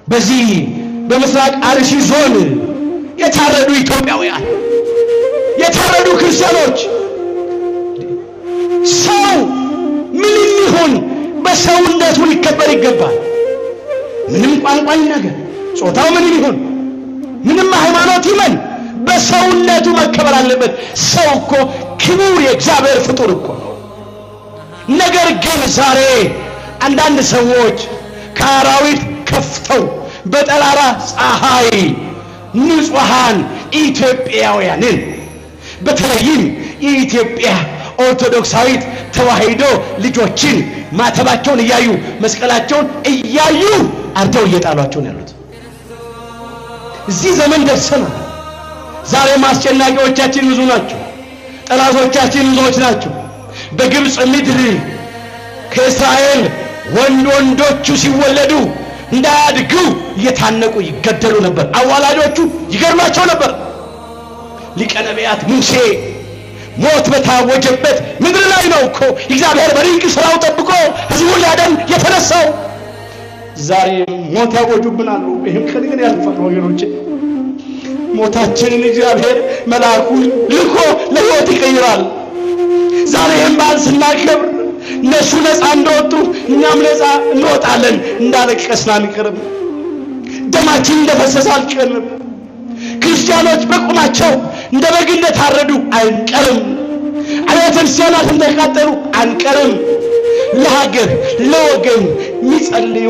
በዚህ በምስራቅ አርሲ ዞን የታረዱ ኢትዮጵያውያን የታረዱ ክርስቲያኖች ሰው ምን ይሁን በሰውነቱ ሊከበር ይገባል። ምንም ቋንቋ ይናገር፣ ጾታው ምን ይሁን፣ ምንም ሃይማኖት ይመን በሰውነቱ መከበር አለበት። ሰው እኮ ክቡር የእግዚአብሔር ፍጡር እኮ ነው። ነገር ግን ዛሬ አንዳንድ ሰዎች ከአራዊት ከፍተው በጠራራ ፀሐይ ንጹሃን ኢትዮጵያውያንን በተለይም የኢትዮጵያ ኦርቶዶክሳዊት ተዋሕዶ ልጆችን ማተባቸውን እያዩ መስቀላቸውን እያዩ አርደው እየጣሏቸው ነው ያሉት። እዚህ ዘመን ደርሰናል። ዛሬ ማስጨናቂዎቻችን ብዙ ናቸው። ጠላቶቻችን ብዙዎች ናቸው። በግብፅ ምድር ከእስራኤል ወንዶቹ ሲወለዱ እንዳያድጉ እየታነቁ ይገደሉ ነበር። አዋላጆቹ ይገርማቸው ነበር። ሊቀ ነቢያት ሙሴ ሞት በታወጀበት ምድር ላይ ነው እኮ እግዚአብሔር በድንቅ ስራው ጠብቆ ሕዝቡን ሊያድን የተነሳው። ዛሬ ሞት ያወጁብናል። ይህም ቀን ግን ያልፋል ወገኖቼ። ሞታችንን እግዚአብሔር መልአኩን ልኮ ለሕይወት ይቀይራል። ዛሬ ይህን በዓል ስናከብር እነሱ ነፃ እንደወጡ እኛም ነፃ እንወጣለን። እንዳለቀስን አንቀርም። ደማችን እንደፈሰሰ አልቀርም። ክርስቲያኖች በቁማቸው እንደ በግ እንደታረዱ አንቀርም። አብያተ ክርስቲያናት እንደተቃጠሉ አንቀርም። ለሀገር ለወገን የሚጸልዩ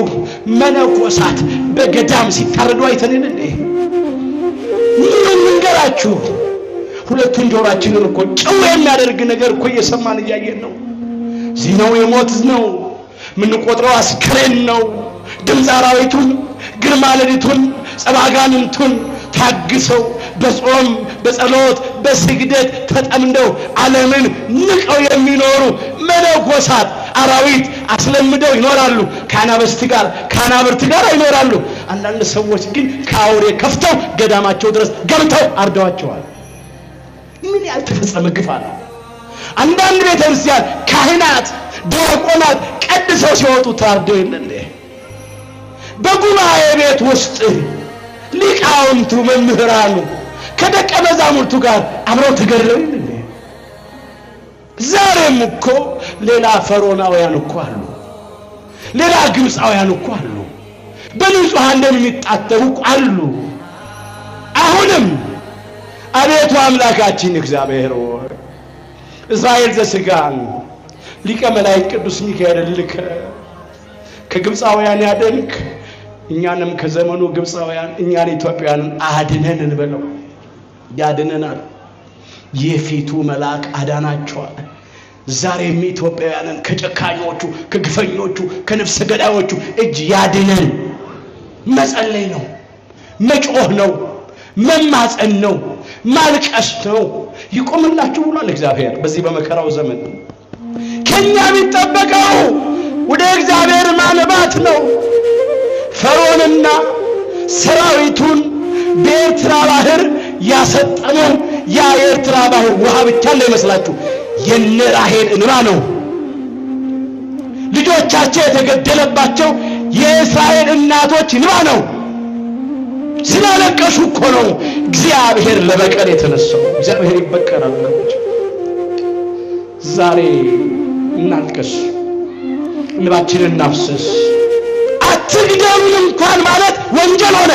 መነኮሳት በገዳም ሲታረዱ አይተንን እንዴ? ምን እንገራችሁ? ሁለቱን ጆሮአችንን እኮ ጭው የሚያደርግ ነገር እኮ እየሰማን እያየን ነው። እዚህ ነው የሞት ነው ምንቆጥረው አስክሬን ነው። ድምፅ አራዊቱን ግርማ ሌሊቱን ጸባጋንንቱን ታግሰው በጾም በጸሎት በስግደት ተጠምደው ዓለምን ንቀው የሚኖሩ መነኮሳት አራዊት አስለምደው ይኖራሉ። ከአናብርት ጋር ይኖራሉ። አንዳንድ ሰዎች ግን ከአውሬ ከፍተው ገዳማቸው ድረስ ገብተው አርደዋቸዋል። ምን ያልተፈጸመ ግፍ አለ? አንዳንድ ቤተክርስቲያን ካህናት ዲያቆናት ቀድሰው ሲወጡ ታርደው የለ እንዴ? በጉባኤ ቤት ውስጥ ሊቃውንቱ መምህራኑ ከደቀ መዛሙርቱ ጋር አብረው ተገድለው የለ እንዴ? ዛሬም እኮ ሌላ ፈርዖናውያን እኮ አሉ፣ ሌላ ግብፃውያን እኮ አሉ፣ በንጹሃን ደም የሚጣጠቡ አሉ። አሁንም አቤቱ አምላካችን እግዚአብሔር ሆይ እስራኤል ዘሥጋን ሊቀ መላእክት ቅዱስ ሚካኤል ልከ ከግብፃውያን ያደንክ እኛንም ከዘመኑ ግብፃውያን እኛን ኢትዮጵያውያንን አድነን እንበለው። ያድነናል። የፊቱ መልአክ አዳናቸዋል። ዛሬም ኢትዮጵያውያንን ከጨካኞቹ ከግፈኞቹ ከነፍሰ ገዳዮቹ እጅ ያድነን። መጸለይ ነው፣ መጮህ ነው፣ መማፀን ነው፣ ማልቀስ ነው። ይቆምላችሁ ብሏል እግዚአብሔር በዚህ በመከራው ዘመን። ከኛ የሚጠበቀው ወደ እግዚአብሔር ማንባት ነው። ፈርዖንና ሰራዊቱን በኤርትራ ባህር ያሰጠመው ያ የኤርትራ ባህር ውሃ ብቻ እንዳይመስላችሁ የነ ራሔል እንባ ነው። ልጆቻቸው የተገደለባቸው የእስራኤል እናቶች እንባ ነው። ስላለቀሱ እኮ ነው እግዚአብሔር ለበቀል የተነሳው። እግዚአብሔር ይበቀላል። ዛሬ እናልቅስ፣ እንባችንን እናፍስስ። አትግደሉን እንኳን ማለት ወንጀል ሆነ።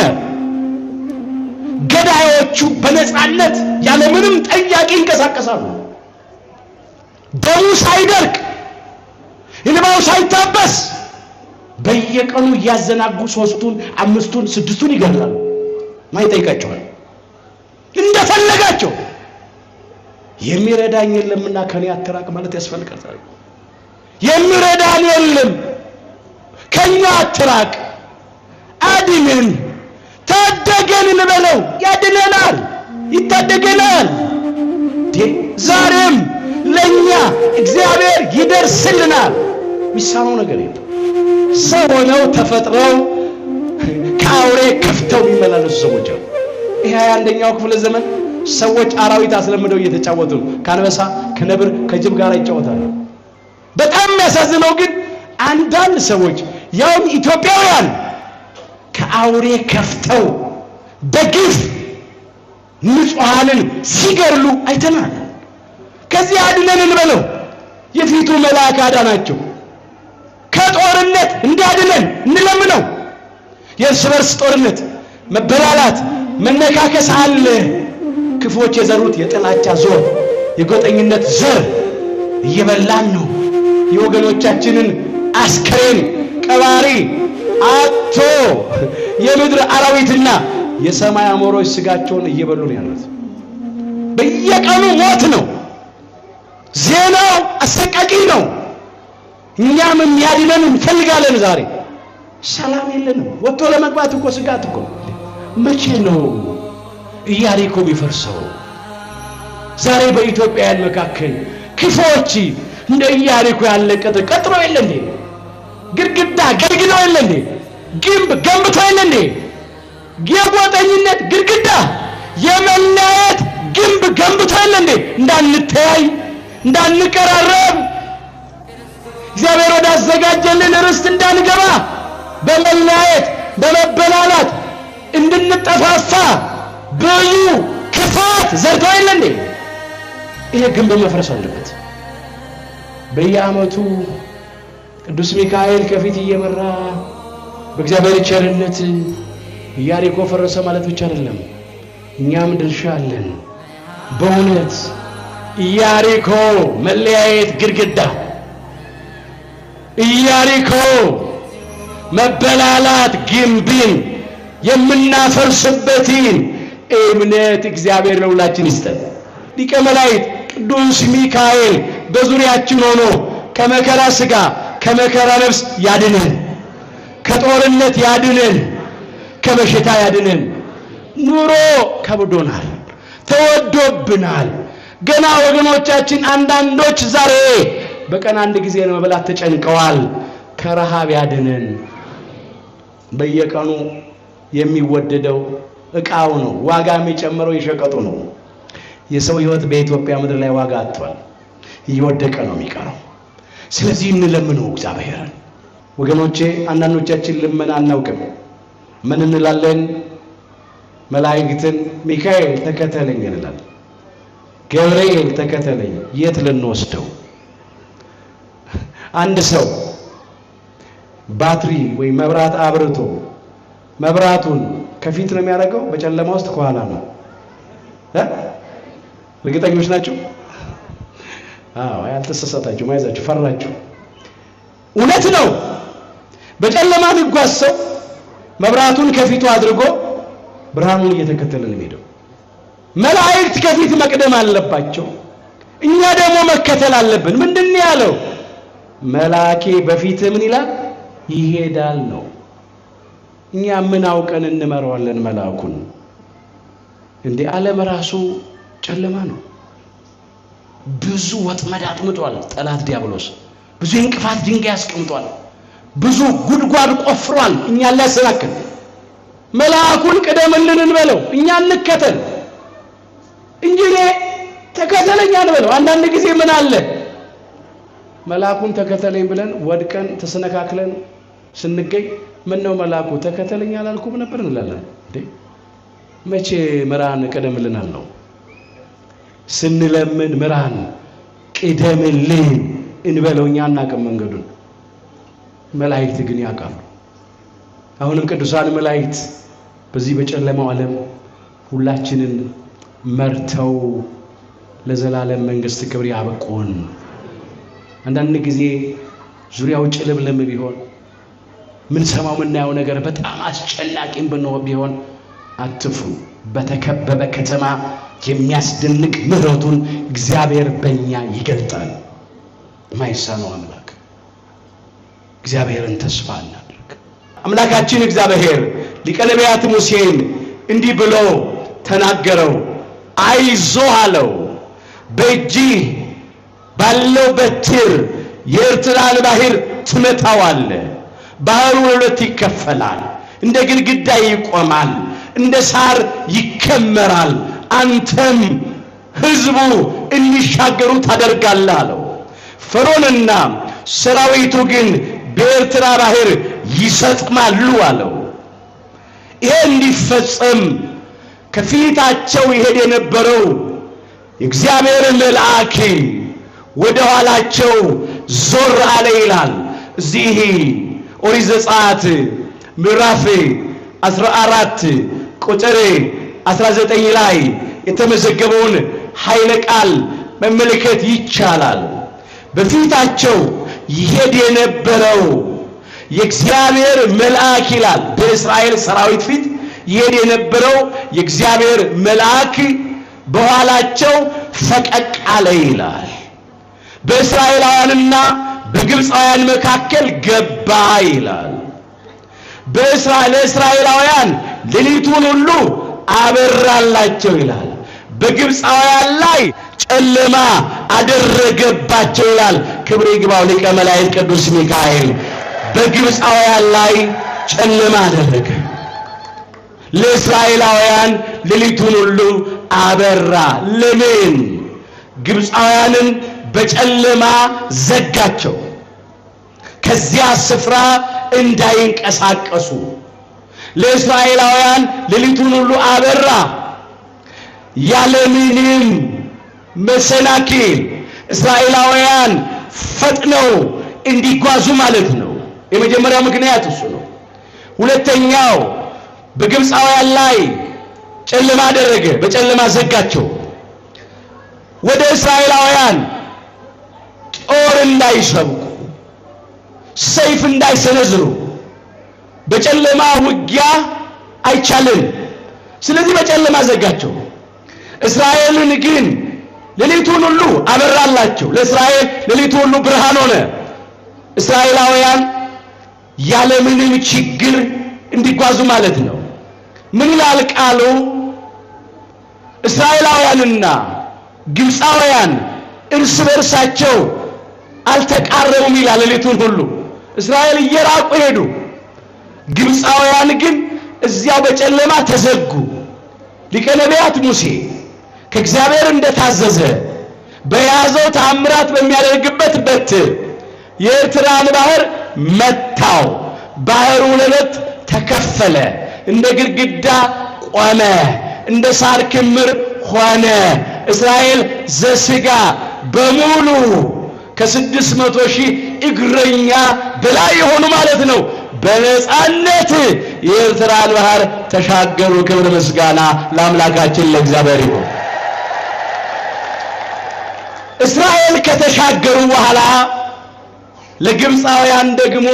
ገዳዮቹ በነፃነት ያለምንም ጠያቂ ይንቀሳቀሳሉ። ደሙ ሳይደርቅ እንባው ሳይታበስ በየቀኑ እያዘናጉ 3ቱን 5ቱን 6ቱን ይገድላሉ። ማይጠይቃቸዋል እንደፈለጋቸው። የሚረዳኝ የለምና ከኔ አትራቅ ማለት ያስፈልጋል። የሚረዳን የለም ከኛ አትራቅ፣ አድነን፣ ታደገን እንበለው። ያድነናል፣ ይታደገናል። ዛሬም ለኛ እግዚአብሔር ይደርስልናል። ሚሳነው ነገር የለም። ሰው ሆነው ተፈጥረው ከአውሬ ከፍተው የሚመላለሱ ሰዎች አሉ። ይሄ 21ኛው ክፍለ ዘመን ሰዎች አራዊት አስለምደው እየተጫወቱ ነው። ከአንበሳ ከነብር ከጅብ ጋር ይጫወታሉ። በጣም የሚያሳዝነው ግን አንዳንድ ሰዎች ያው ኢትዮጵያውያን አውሬ ከፍተው በግፍ ንጹሃንን ሲገርሉ አይተናል። ከዚህ አድነን እንበለው። የፊቱ መልአክ አዳናቸው። ከጦርነት እንዲያድነን እንለምነው። የእርስ በርስ ጦርነት፣ መበላላት፣ መነካከስ አለ። ክፎች የዘሩት የጥላቻ ዞር፣ የጎጠኝነት ዘር እየበላን ነው። የወገኖቻችንን አስከሬን ቀባሪ አቶ የምድር አራዊትና የሰማይ አሞሮች ስጋቸውን እየበሉ ነው ያሉት። በየቀኑ ሞት ነው። ዜናው አሰቃቂ ነው። እኛም የሚያድነን እንፈልጋለን። ዛሬ ሰላም የለንም። ወጥቶ ለመግባት እኮ ስጋት እኮ። መቼ ነው ኢያሪኮ ቢፈርሰው? ዛሬ በኢትዮጵያውያን መካከል ክፎች እንደ ኢያሪኮ ያለ ቅጥር ቀጥሮ የለ እንዴ? ግድግዳ ገድግደው የለ እንዴ? ግንብ ገንብተው የለ እንዴ? የጎጠኝነት ግድግዳ የመለያየት ግንብ ገንብተው የለ እንዴ? እንዳንተያይ እንዳንቀራረብ እግዚአብሔር ወዳዘጋጀልን ርስት እንዳንገባ በመለያየት በመበላላት እንድንጠፋፋ ብዙ ክፋት ዘርተው የለ እንዴ? ይሄ ግንብ መፍረስ አለበት። በየዓመቱ ቅዱስ ሚካኤል ከፊት እየመራ በእግዚአብሔር ቸርነት ኢያሪኮ ፈረሰ ማለት ብቻ አይደለም፣ እኛም ድርሻ አለን። በእውነት ኢያሪኮ መለያየት ግድግዳ፣ ኢያሪኮ መበላላት ግንብን የምናፈርስበትን እምነት እግዚአብሔር ለሁላችን ይስጠን። ሊቀ መላእክት ቅዱስ ሚካኤል በዙሪያችን ሆኖ ከመከራ ሥጋ ከመከራ ነፍስ ያድነን፣ ከጦርነት ያድነን፣ ከበሽታ ያድነን። ኑሮ ከብዶናል፣ ተወዶብናል። ገና ወገኖቻችን አንዳንዶች ዛሬ በቀን አንድ ጊዜ ለመብላት ተጨንቀዋል። ከረሃብ ያድነን። በየቀኑ የሚወደደው ዕቃው ነው፣ ዋጋ የሚጨምረው የሸቀጡ ነው። የሰው ሕይወት በኢትዮጵያ ምድር ላይ ዋጋ አጥቷል፣ እየወደቀ ነው የሚቀረው። ስለዚህ እንለምነው እግዚአብሔርን። ወገኖቼ አንዳንዶቻችን ልመና አናውቅም። ምን እንላለን? መላእክትን ሚካኤል ተከተለኝ እንላለን፣ ገብርኤል ተከተለኝ። የት ልንወስደው? አንድ ሰው ባትሪ ወይ መብራት አብርቶ መብራቱን ከፊት ነው የሚያደርገው፣ በጨለማ ውስጥ ከኋላ ነው። እርግጠኞች ናቸው? አዎ፣ ያልተሰሳታችሁ ማይዛችሁ ፈራችሁ። እውነት ነው። በጨለማ የሚጓዝ ሰው መብራቱን ከፊቱ አድርጎ ብርሃኑን እየተከተለ ነው የሚሄደው። መላእክት ከፊት መቅደም አለባቸው፣ እኛ ደግሞ መከተል አለብን። ምንድን ነው ያለው? መላኬ በፊት ምን ይላል? ይሄዳል ነው። እኛ ምን አውቀን እንመራዋለን መልአኩን? እንደ ዓለም ራሱ ጨለማ ነው። ብዙ ወጥመድ አጥምጧል ጠላት ዲያብሎስ። ብዙ እንቅፋት ድንጋይ አስቀምጧል። ብዙ ጉድጓድ ቆፍሯል እኛን ሊያሰናክል። መልአኩን ቅደምልን እንበለው፣ እኛ እንከተል እንጂ ተከተለኝ አንበለው። አንዳንድ ጊዜ ምን አለ መልአኩን ተከተለኝ ብለን ወድቀን ተሰነካክለን ስንገኝ ምን ነው መልአኩ ተከተለኝ አላልኩም ነበር እንላለን እንዴ? መቼ ምራን ቅደምልናል ነው? ስንለምን ምራን ቅደምልን እንበለው። እኛ አናውቅም መንገዱን፣ መላእክት ግን ያውቃሉ። አሁንም ቅዱሳን መላእክት በዚህ በጨለማው ዓለም ሁላችንን መርተው ለዘላለም መንግስት ክብር ያበቁን። አንዳንድ ጊዜ ዙሪያው ጭልምልም ቢሆን ምን ሰማው ምናየው ነገር በጣም አስጨናቂም ቢሆን አትፍሩ። በተከበበ ከተማ የሚያስደንቅ ምሕረቱን እግዚአብሔር በእኛ ይገልጣል። ማይሳነው አምላክ እግዚአብሔርን ተስፋ እናድርግ። አምላካችን እግዚአብሔር ሊቀ ነቢያት ሙሴን እንዲህ ብሎ ተናገረው። አይዞህ አለው፣ በእጅህ ባለው በትር የኤርትራን ባህር ትመታዋለህ። ባህሩ ሁለት ይከፈላል፣ እንደ ግድግዳ ይቆማል፣ እንደ ሳር ይከመራል። አንተም ሕዝቡ እንዲሻገሩ ታደርጋለህ አለው። ፈርዖንና ሰራዊቱ ግን በኤርትራ ባህር ይሰጥማሉ አለው። ይሄ እንዲፈጸም ከፊታቸው ይሄድ የነበረው የእግዚአብሔር መልአክ ወደ ኋላቸው ዞር አለ ይላል። እዚህ ኦሪት ዘጸአት ምዕራፍ 14 ቁጥር 19 ላይ የተመዘገበውን ኃይለ ቃል መመልከት ይቻላል። በፊታቸው ይሄድ የነበረው የእግዚአብሔር መልአክ ይላል። በእስራኤል ሰራዊት ፊት ይሄድ የነበረው የእግዚአብሔር መልአክ በኋላቸው ፈቀቅ አለ ይላል። በእስራኤላውያንና በግብፃውያን መካከል ገባ ይላል። ለእስራኤላውያን ሌሊቱን ሁሉ አበራላቸው ይላል። በግብፃውያን ላይ ጨለማ አደረገባቸው ይላል። ክብር ይግባው ሊቀ መላእክት ቅዱስ ሚካኤል በግብፃውያን ላይ ጨለማ አደረገ። ለእስራኤላውያን ሌሊቱን ሁሉ አበራ። ለምን? ግብፃውያንን በጨለማ ዘጋቸው፣ ከዚያ ስፍራ እንዳይንቀሳቀሱ። ለእስራኤላውያን ሌሊቱን ሁሉ አበራ፣ ያለምንም መሰናክል እስራኤላውያን ፈጥነው እንዲጓዙ ማለት ነው። የመጀመሪያው ምክንያት እሱ ነው። ሁለተኛው በግብፃውያን ላይ ጨለማ አደረገ፣ በጨለማ ዘጋቸው። ወደ እስራኤላውያን ጦር እንዳይሰብቁ፣ ሰይፍ እንዳይሰነዝሩ፣ በጨለማ ውጊያ አይቻልም። ስለዚህ በጨለማ ዘጋቸው። እስራኤልን ግን ሌሊቱን ሁሉ አበራላቸው። ለእስራኤል ሌሊቱ ሁሉ ብርሃን ሆነ። እስራኤላውያን ያለምንም ችግር እንዲጓዙ ማለት ነው። ምን ይላል ቃሉ? እስራኤላውያንና ግብፃውያን እርስ በርሳቸው አልተቃረቡም ይላል። ሌሊቱን ሁሉ እስራኤል እየራቁ ሄዱ፣ ግብፃውያን ግን እዚያው በጨለማ ተዘጉ። ሊቀ ነቢያት ሙሴ ከእግዚአብሔር እንደታዘዘ በያዘው ተአምራት በሚያደርግበት በትር የኤርትራን ባህር መታው። ባህሩ ለሁለት ተከፈለ፣ እንደ ግድግዳ ቆመ፣ እንደ ሳር ክምር ሆነ። እስራኤል ዘሥጋ በሙሉ ከ600,000 እግረኛ በላይ የሆኑ ማለት ነው በነጻነት የኤርትራን ባህር ተሻገሩ። ክብር ምስጋና ለአምላካችን ለእግዚአብሔር ይሁን። እስራኤል ከተሻገሩ በኋላ ለግብፃውያን ደግሞ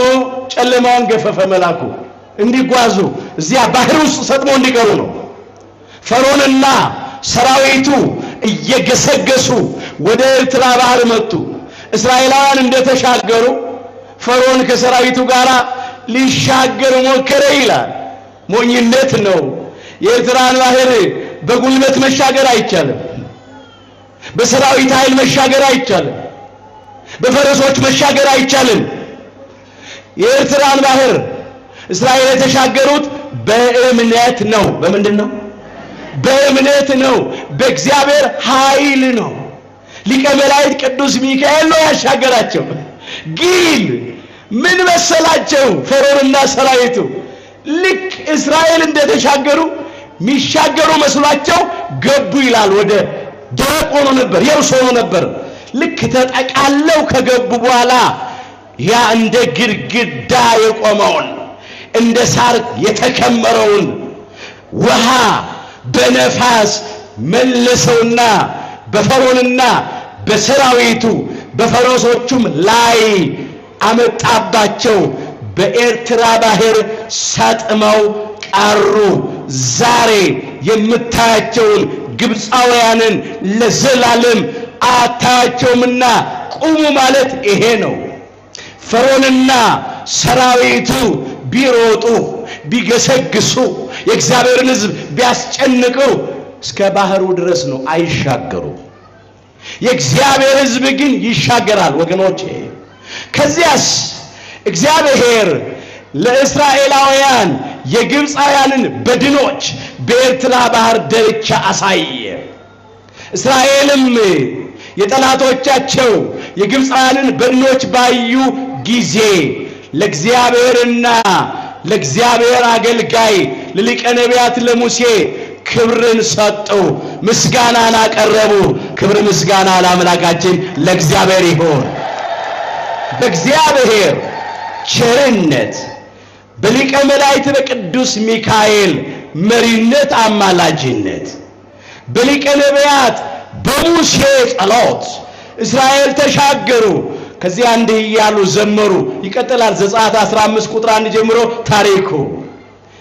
ጨለማውን ገፈፈ መልአኩ፣ እንዲጓዙ እዚያ ባህር ውስጥ ሰጥመው እንዲቀሩ ነው። ፈርዖንና ሰራዊቱ እየገሰገሱ ወደ ኤርትራ ባህር መጡ። እስራኤላውያን እንደተሻገሩ ፈርዖን ከሰራዊቱ ጋር ሊሻገር ሞከረ ይላል። ሞኝነት ነው። የኤርትራን ባህር በጉልበት መሻገር አይቻልም። በሰራዊት ኃይል መሻገር አይቻልም። በፈረሶች መሻገር አይቻልም። የኤርትራን ባህር እስራኤል የተሻገሩት በእምነት ነው። በምንድን ነው? በእምነት ነው። በእግዚአብሔር ኃይል ነው። ሊቀ መላእክት ቅዱስ ሚካኤል ነው ያሻገራቸው። ግን ምን መሰላቸው? ፈርዖንና ሰራዊቱ ልክ እስራኤል እንደተሻገሩ ሚሻገሩ መስሏቸው ገቡ ይላል። ወደ ደረቅ ሆኖ ነበር፣ የብስ ሆኖ ነበር። ልክ ተጠቃለው ከገቡ በኋላ ያ እንደ ግድግዳ የቆመውን እንደ ሳር የተከመረውን ውሃ በነፋስ መለሰውና በፈርዖንና በሰራዊቱ በፈረሶቹም ላይ አመጣባቸው። በኤርትራ ባህር ሰጥመው ቀሩ። ዛሬ የምታያቸውን ግብፃውያንን ለዘላለም አታያቸውምና ቁሙ ማለት ይሄ ነው። ፈርዖንና ሰራዊቱ ቢሮጡ ቢገሰግሱ የእግዚአብሔርን ሕዝብ ቢያስጨንቁ እስከ ባህሩ ድረስ ነው፣ አይሻገሩ። የእግዚአብሔር ሕዝብ ግን ይሻገራል ወገኖቼ። ከዚያስ እግዚአብሔር ለእስራኤላውያን የግብፃውያንን በድኖች በኤርትራ ባህር ዳርቻ አሳየ። እስራኤልም የጠላቶቻቸው የግብፃውያንን በድኖች ባዩ ጊዜ ለእግዚአብሔርና ለእግዚአብሔር አገልጋይ ለሊቀ ነቢያት ለሙሴ ክብርን ሰጡ፣ ምስጋናን አቀረቡ። ክብር ምስጋና ለአምላካችን ለእግዚአብሔር ይሁን። በእግዚአብሔር ቸርነት በሊቀ መላእክት በቅዱስ ሚካኤል መሪነት አማላጅነት በሊቀ ነቢያት በሙሴ ጸሎት እስራኤል ተሻገሩ። ከዚያ እንዲህ እያሉ ዘመሩ። ይቀጥላል። ዘጸአት 15 ቁጥር 1 ጀምሮ ታሪኩ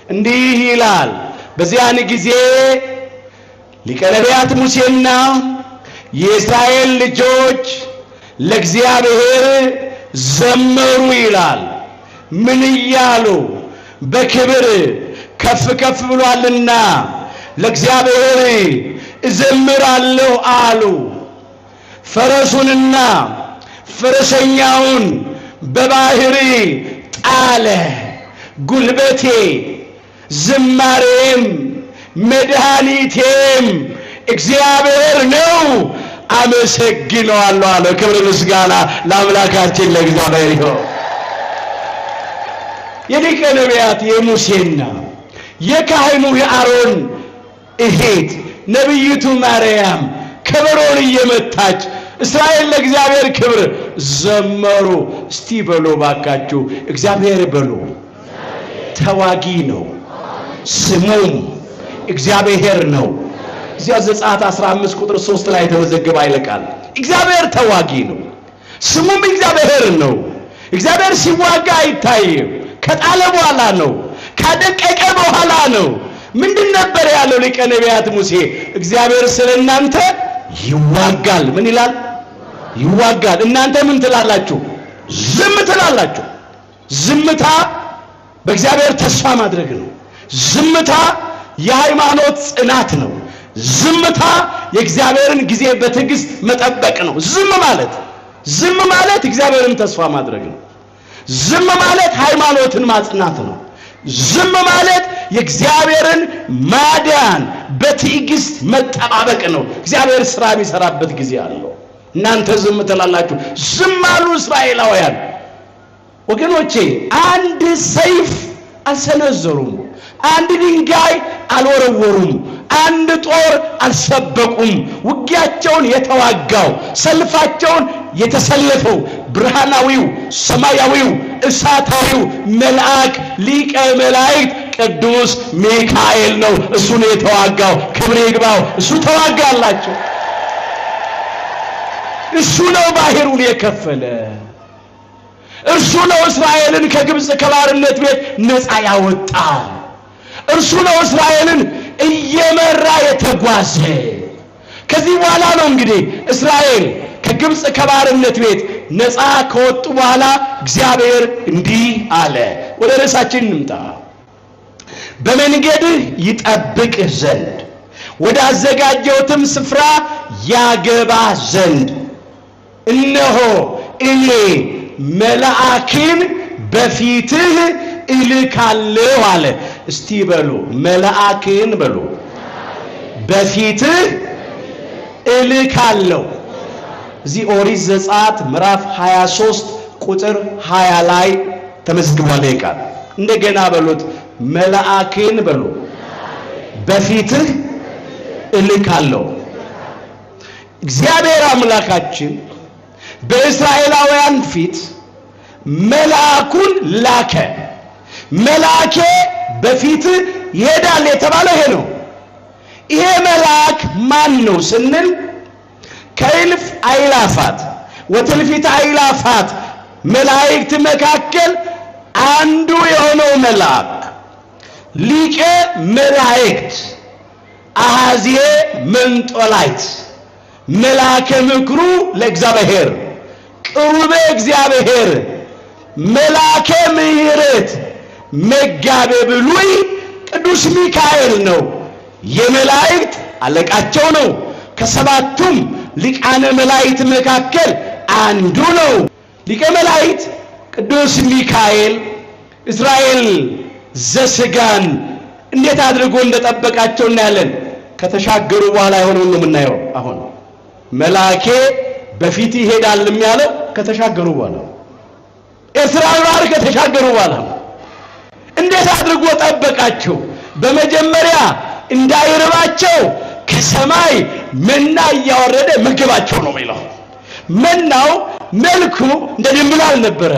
እንዲህ ይላል። በዚያን ጊዜ ሊቀ ነቢያት ሙሴና የእስራኤል ልጆች ለእግዚአብሔር ዘመሩ ይላል። ምን እያሉ? በክብር ከፍ ከፍ ብሏልና ለእግዚአብሔር እዘምራለሁ አሉ። ፈረሱንና ፈረሰኛውን በባህር ጣለ። ጉልበቴ ዝማሬም መድኃኒቴም እግዚአብሔር ነው፣ አመሰግነዋለሁ አለ። ክብር ምስጋና ለአምላካችን ለእግዚአብሔር ይሁን። የሊቀ ነቢያት የሙሴና የካህኑ የአሮን እህት ነቢይቱ ማርያም ከበሮን እየመታች እስራኤል ለእግዚአብሔር ክብር ዘመሩ። እስቲ በሉ ባካችሁ እግዚአብሔር በሉ። ተዋጊ ነው፣ ስሙም እግዚአብሔር ነው። እዚያ ዘጸአት 15 ቁጥር 3 ላይ ተመዘገበ አይለቃል። እግዚአብሔር ተዋጊ ነው፣ ስሙም እግዚአብሔር ነው። እግዚአብሔር ሲዋጋ አይታይም። ከጣለ በኋላ ነው፣ ካደቀቀ በኋላ ነው። ምንድን ነበር ያለው ሊቀ ነቢያት ሙሴ? እግዚአብሔር ስለናንተ ይዋጋል። ምን ይላል? ይዋጋል። እናንተ ምን ትላላችሁ? ዝም ትላላችሁ። ዝምታ በእግዚአብሔር ተስፋ ማድረግ ነው። ዝምታ የሃይማኖት ጽናት ነው። ዝምታ የእግዚአብሔርን ጊዜ በትዕግስት መጠበቅ ነው። ዝም ማለት እግዚአብሔርን ተስፋ ማድረግ ነው። ዝም ማለት ሃይማኖትን ማጽናት ነው። ዝም ማለት የእግዚአብሔርን ማዳን በትዕግስት መጠባበቅ ነው። እግዚአብሔር ስራ የሚሰራበት ጊዜ አለው። እናንተ ዝም ትላላችሁ። ዝም አሉ እስራኤላውያን። ወገኖቼ አንድ ሰይፍ አልሰነዘሩም፣ አንድ ድንጋይ አልወረወሩም፣ አንድ ጦር አልሰበቁም። ውጊያቸውን የተዋጋው ሰልፋቸውን የተሰለፈው ብርሃናዊው ሰማያዊው እሳታዊው መልአክ ሊቀ መላእክት ቅዱስ ሚካኤል ነው። እሱ ነው የተዋጋው። ክብር ይግባው። እሱ ተዋጋላቸው። እሱ ነው ባህሩን የከፈለ። እርሱ ነው እስራኤልን ከግብጽ ከባርነት ቤት ነፃ ያወጣ። እርሱ ነው እስራኤልን እየመራ የተጓዘ። ከዚህ በኋላ ነው እንግዲህ እስራኤል ከግብጽ ከባርነት ቤት ነፃ ከወጡ በኋላ እግዚአብሔር እንዲህ አለ። ወደ ርዕሳችን እንምጣ። በመንገድህ ይጠብቅህ ዘንድ ወደ አዘጋጀሁትም ስፍራ ያገባ ዘንድ እነሆ እኔ መልአክን በፊትህ እልካለሁ አለ። እስቲ በሉ መልአክን በሉ። በፊትህ እልካለሁ። እዚህ ኦሪት ዘጸአት ምዕራፍ 23 ቁጥር 20 ላይ ተመዝግቧል ይቃል። እንደገና በሉት መልአክን በሉ። በፊትህ እልካለሁ። እግዚአብሔር አምላካችን በእስራኤላውያን ፊት መልአኩን ላከ። መልአኬ በፊትህ ይሄዳል የተባለው ይሄ ነው። ይሄ መልአክ ማን ነው ስንል ከእልፍ አእላፋት ወትልፊት አእላፋት መላእክት መካከል አንዱ የሆነው መልአክ ሊቀ መላእክት አሐዜ መንጦላይት መልአከ ምክሩ ለእግዚአብሔር ቅሩበ እግዚአብሔር መልአከ ምሕረት መጋቤ ብሉይ ቅዱስ ሚካኤል ነው። የመላእክት አለቃቸው ነው። ከሰባቱም ሊቃነ መላእክት መካከል አንዱ ነው። ሊቀ መላእክት ቅዱስ ሚካኤል እስራኤል ዘስጋን እንዴት አድርጎ እንደጠበቃቸው እናያለን። ከተሻገሩ በኋላ የሆነውን ነው የምናየው። አሁን መልአኬ በፊት ይሄዳል የሚያለው ከተሻገሩ በኋላ ኤርትራን ባህር ከተሻገሩ በኋላ እንዴት አድርጎ ጠበቃቸው? በመጀመሪያ እንዳይርባቸው ከሰማይ መና ያወረደ ምግባቸው ነው የሚለው። መናው መልኩ እንደ ድንብላል ነበረ፣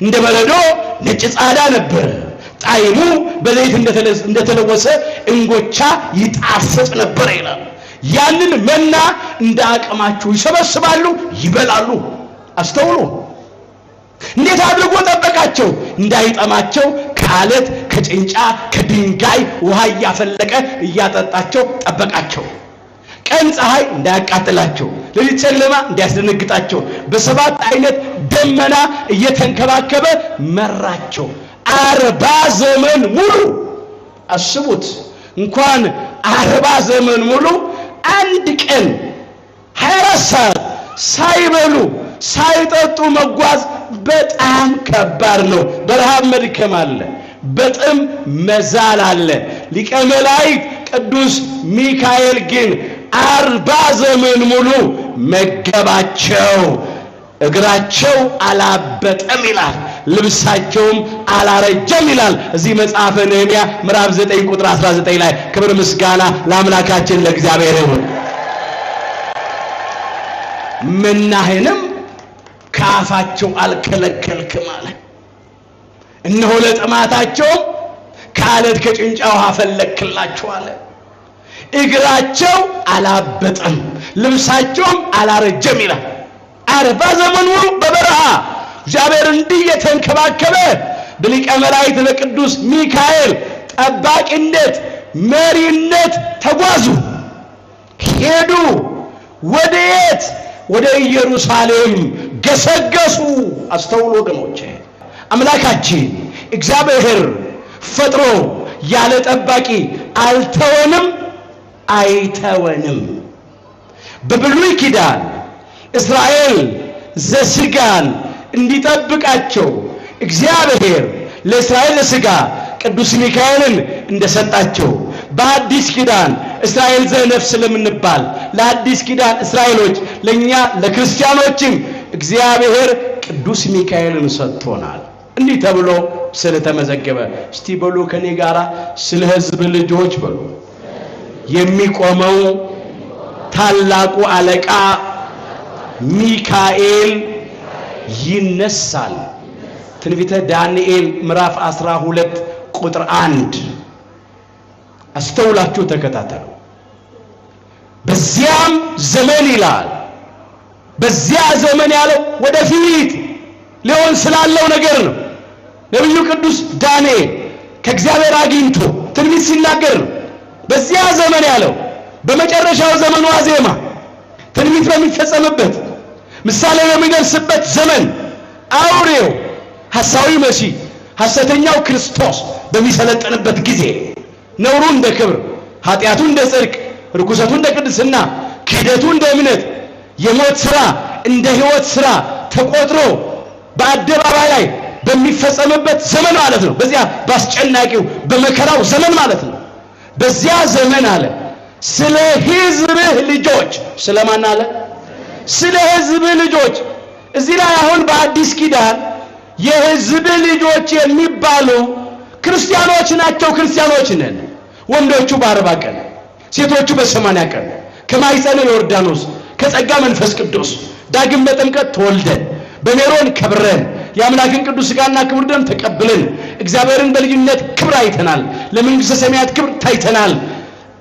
እንደ በረዶ ነጭ ጻዳ ነበረ። ጣዕሙ በዘይት እንደተለወሰ እንጎቻ ይጣፍጥ ነበር ይላል። ያንን መና እንደ አቅማቸው ይሰበስባሉ፣ ይበላሉ። አስተውሉ። እንዴት አድርጎ ጠበቃቸው? እንዳይጠማቸው ከአለት ከጭንጫ ከድንጋይ ውሃ እያፈለቀ እያጠጣቸው ጠበቃቸው። ቀን ፀሐይ እንዳያቃጥላቸው፣ ሌሊት ጨለማ እንዳያስደነግጣቸው በሰባት አይነት ደመና እየተንከባከበ መራቸው 40 ዘመን ሙሉ። አስቡት፣ እንኳን 40 ዘመን ሙሉ አንድ ቀን 24 ሰዓት ሳይበሉ ሳይጠጡ መጓዝ በጣም ከባድ ነው። በረሃብ መድከም አለ፣ በጥም መዛል አለ። ሊቀ መላእክት ቅዱስ ሚካኤል ግን 40 ዘመን ሙሉ መገባቸው። እግራቸው አላበጠም ይላል፣ ልብሳቸውም አላረጀም ይላል። እዚህ መጽሐፈ ነህምያ ምዕራፍ 9 ቁጥር 19 ላይ ክብር ምስጋና ለአምላካችን ለእግዚአብሔር ይሁን። መናህንም ከአፋቸው አልከለከልክም አለ። እነሆ ለጥማታቸው ከአለት ከጭንጫ ውሃ ፈለክላቸው አለ። እግራቸው አላበጠም፣ ልብሳቸውም አላረጀም ይላል። 40 ዘመን ሙሉ በበረሃ እግዚአብሔር እንዲህ የተንከባከበ በሊቀ መላእክት በቅዱስ ሚካኤል ጠባቂነት መሪነት ተጓዙ፣ ሄዱ። ወደየት? ወደ ኢየሩሳሌም ገሰገሱ። አስተውሉ ወገኖቼ፣ አምላካችን እግዚአብሔር ፈጥሮ ያለ ጠባቂ አልተወንም አይተወንም። በብሉይ ኪዳን እስራኤል ዘሥጋን እንዲጠብቃቸው እግዚአብሔር ለእስራኤል ዘሥጋ ቅዱስ ሚካኤልን እንደሰጣቸው በአዲስ ኪዳን እስራኤል ዘነፍስ ስለምንባል ለአዲስ ኪዳን እስራኤሎች ለኛ ለክርስቲያኖችም እግዚአብሔር ቅዱስ ሚካኤልን ሰጥቶናል። እንዲህ ተብሎ ስለተመዘገበ እስቲ በሉ ከኔ ጋራ ስለ ሕዝብ ልጆች በሉ። የሚቆመው ታላቁ አለቃ ሚካኤል ይነሳል። ትንቢተ ዳንኤል ምዕራፍ 12 ቁጥር 1 አስተውላችሁ ተከታተሉ። በዚያም ዘመን ይላል። በዚያ ዘመን ያለው ወደፊት ሊሆን ስላለው ነገር ነው። ነብዩ ቅዱስ ዳንኤል ከእግዚአብሔር አግኝቶ ትንቢት ሲናገር ነው። በዚያ ዘመን ያለው በመጨረሻው ዘመን ዋዜማ ትንቢት በሚፈጸምበት ምሳሌ በሚደርስበት ዘመን አውሬው ሐሳዊ መሲህ ሐሰተኛው ክርስቶስ በሚሰለጥንበት ጊዜ ነውሩ እንደ ክብር፣ ኃጢአቱ እንደ ጽድቅ፣ ርኩሰቱ እንደ ቅድስና፣ ክህደቱ እንደ እምነት፣ የሞት ሥራ እንደ ሕይወት ሥራ ተቆጥሮ በአደባባይ ላይ በሚፈጸምበት ዘመን ማለት ነው። በዚያ ባስጨናቂው በመከራው ዘመን ማለት ነው። በዚያ ዘመን አለ ስለ ሕዝብህ ልጆች። ስለማን አለ? ስለ ሕዝብ ልጆች። እዚህ ላይ አሁን በአዲስ ኪዳን የሕዝብ ልጆች የሚባሉ ክርስቲያኖች ናቸው። ክርስቲያኖች ነን። ወንዶቹ በ40 ቀን፣ ሴቶቹ በ80 ቀን ከማኅፀነ ዮርዳኖስ ከጸጋ መንፈስ ቅዱስ ዳግም በጥምቀት ተወልደን በሜሮን ከብረን የአምላክን ቅዱስ ሥጋና ክቡር ደም ተቀብለን እግዚአብሔርን በልጅነት ክብር አይተናል። ለመንግሥተ ሰማያት ክብር ታይተናል።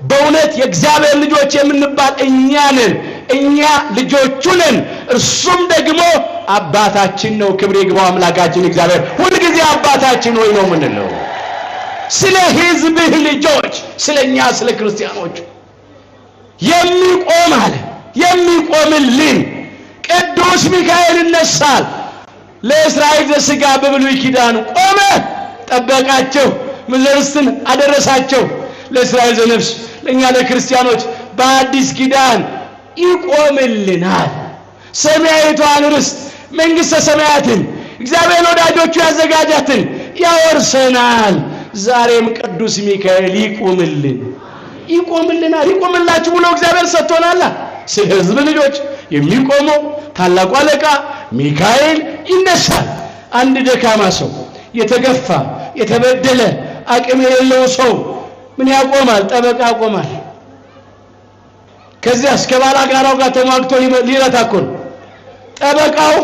በእውነት የእግዚአብሔር ልጆች የምንባል እኛ ነን። እኛ ልጆቹ ነን። እርሱም ደግሞ አባታችን ነው። ክብር ይግባው አምላካችን እግዚአብሔር። ሁልጊዜ አባታችን ሆይ ነው የምንለው። ስለ ሕዝብህ ልጆች፣ ስለኛ ስለ ክርስቲያኖች የሚቆም አለ የሚቆምልን ቅዱስ ሚካኤል ይነሳል። ለእስራኤል ዘሥጋ በብሉይ ኪዳን ቆመ፣ ጠበቃቸው፣ ምድርስትን አደረሳቸው። ለእስራኤል ዘነፍስ ለኛ ለክርስቲያኖች በአዲስ ኪዳን ይቆምልናል። ሰማያዊቷን ርስት መንግሥተ ሰማያትን እግዚአብሔር ወዳጆቹ ያዘጋጃትን ያወርሰናል። ዛሬም ቅዱስ ሚካኤል ይቆምልናል። ይቆምላችሁ ብሎ እግዚአብሔር ሰጥቶናል። ስለ ሕዝብ ልጆች የሚቆመው ታላቁ አለቃ ሚካኤል ይነሳል። አንድ ደካማ ሰው፣ የተገፋ የተበደለ አቅም የሌለው ሰው ምን ያቆማል? ጠበቃ ያቆማል። ከዚያ እስከ ባላጋራው ጋር ተሟግቶ ሊረታኮን ጠበቃው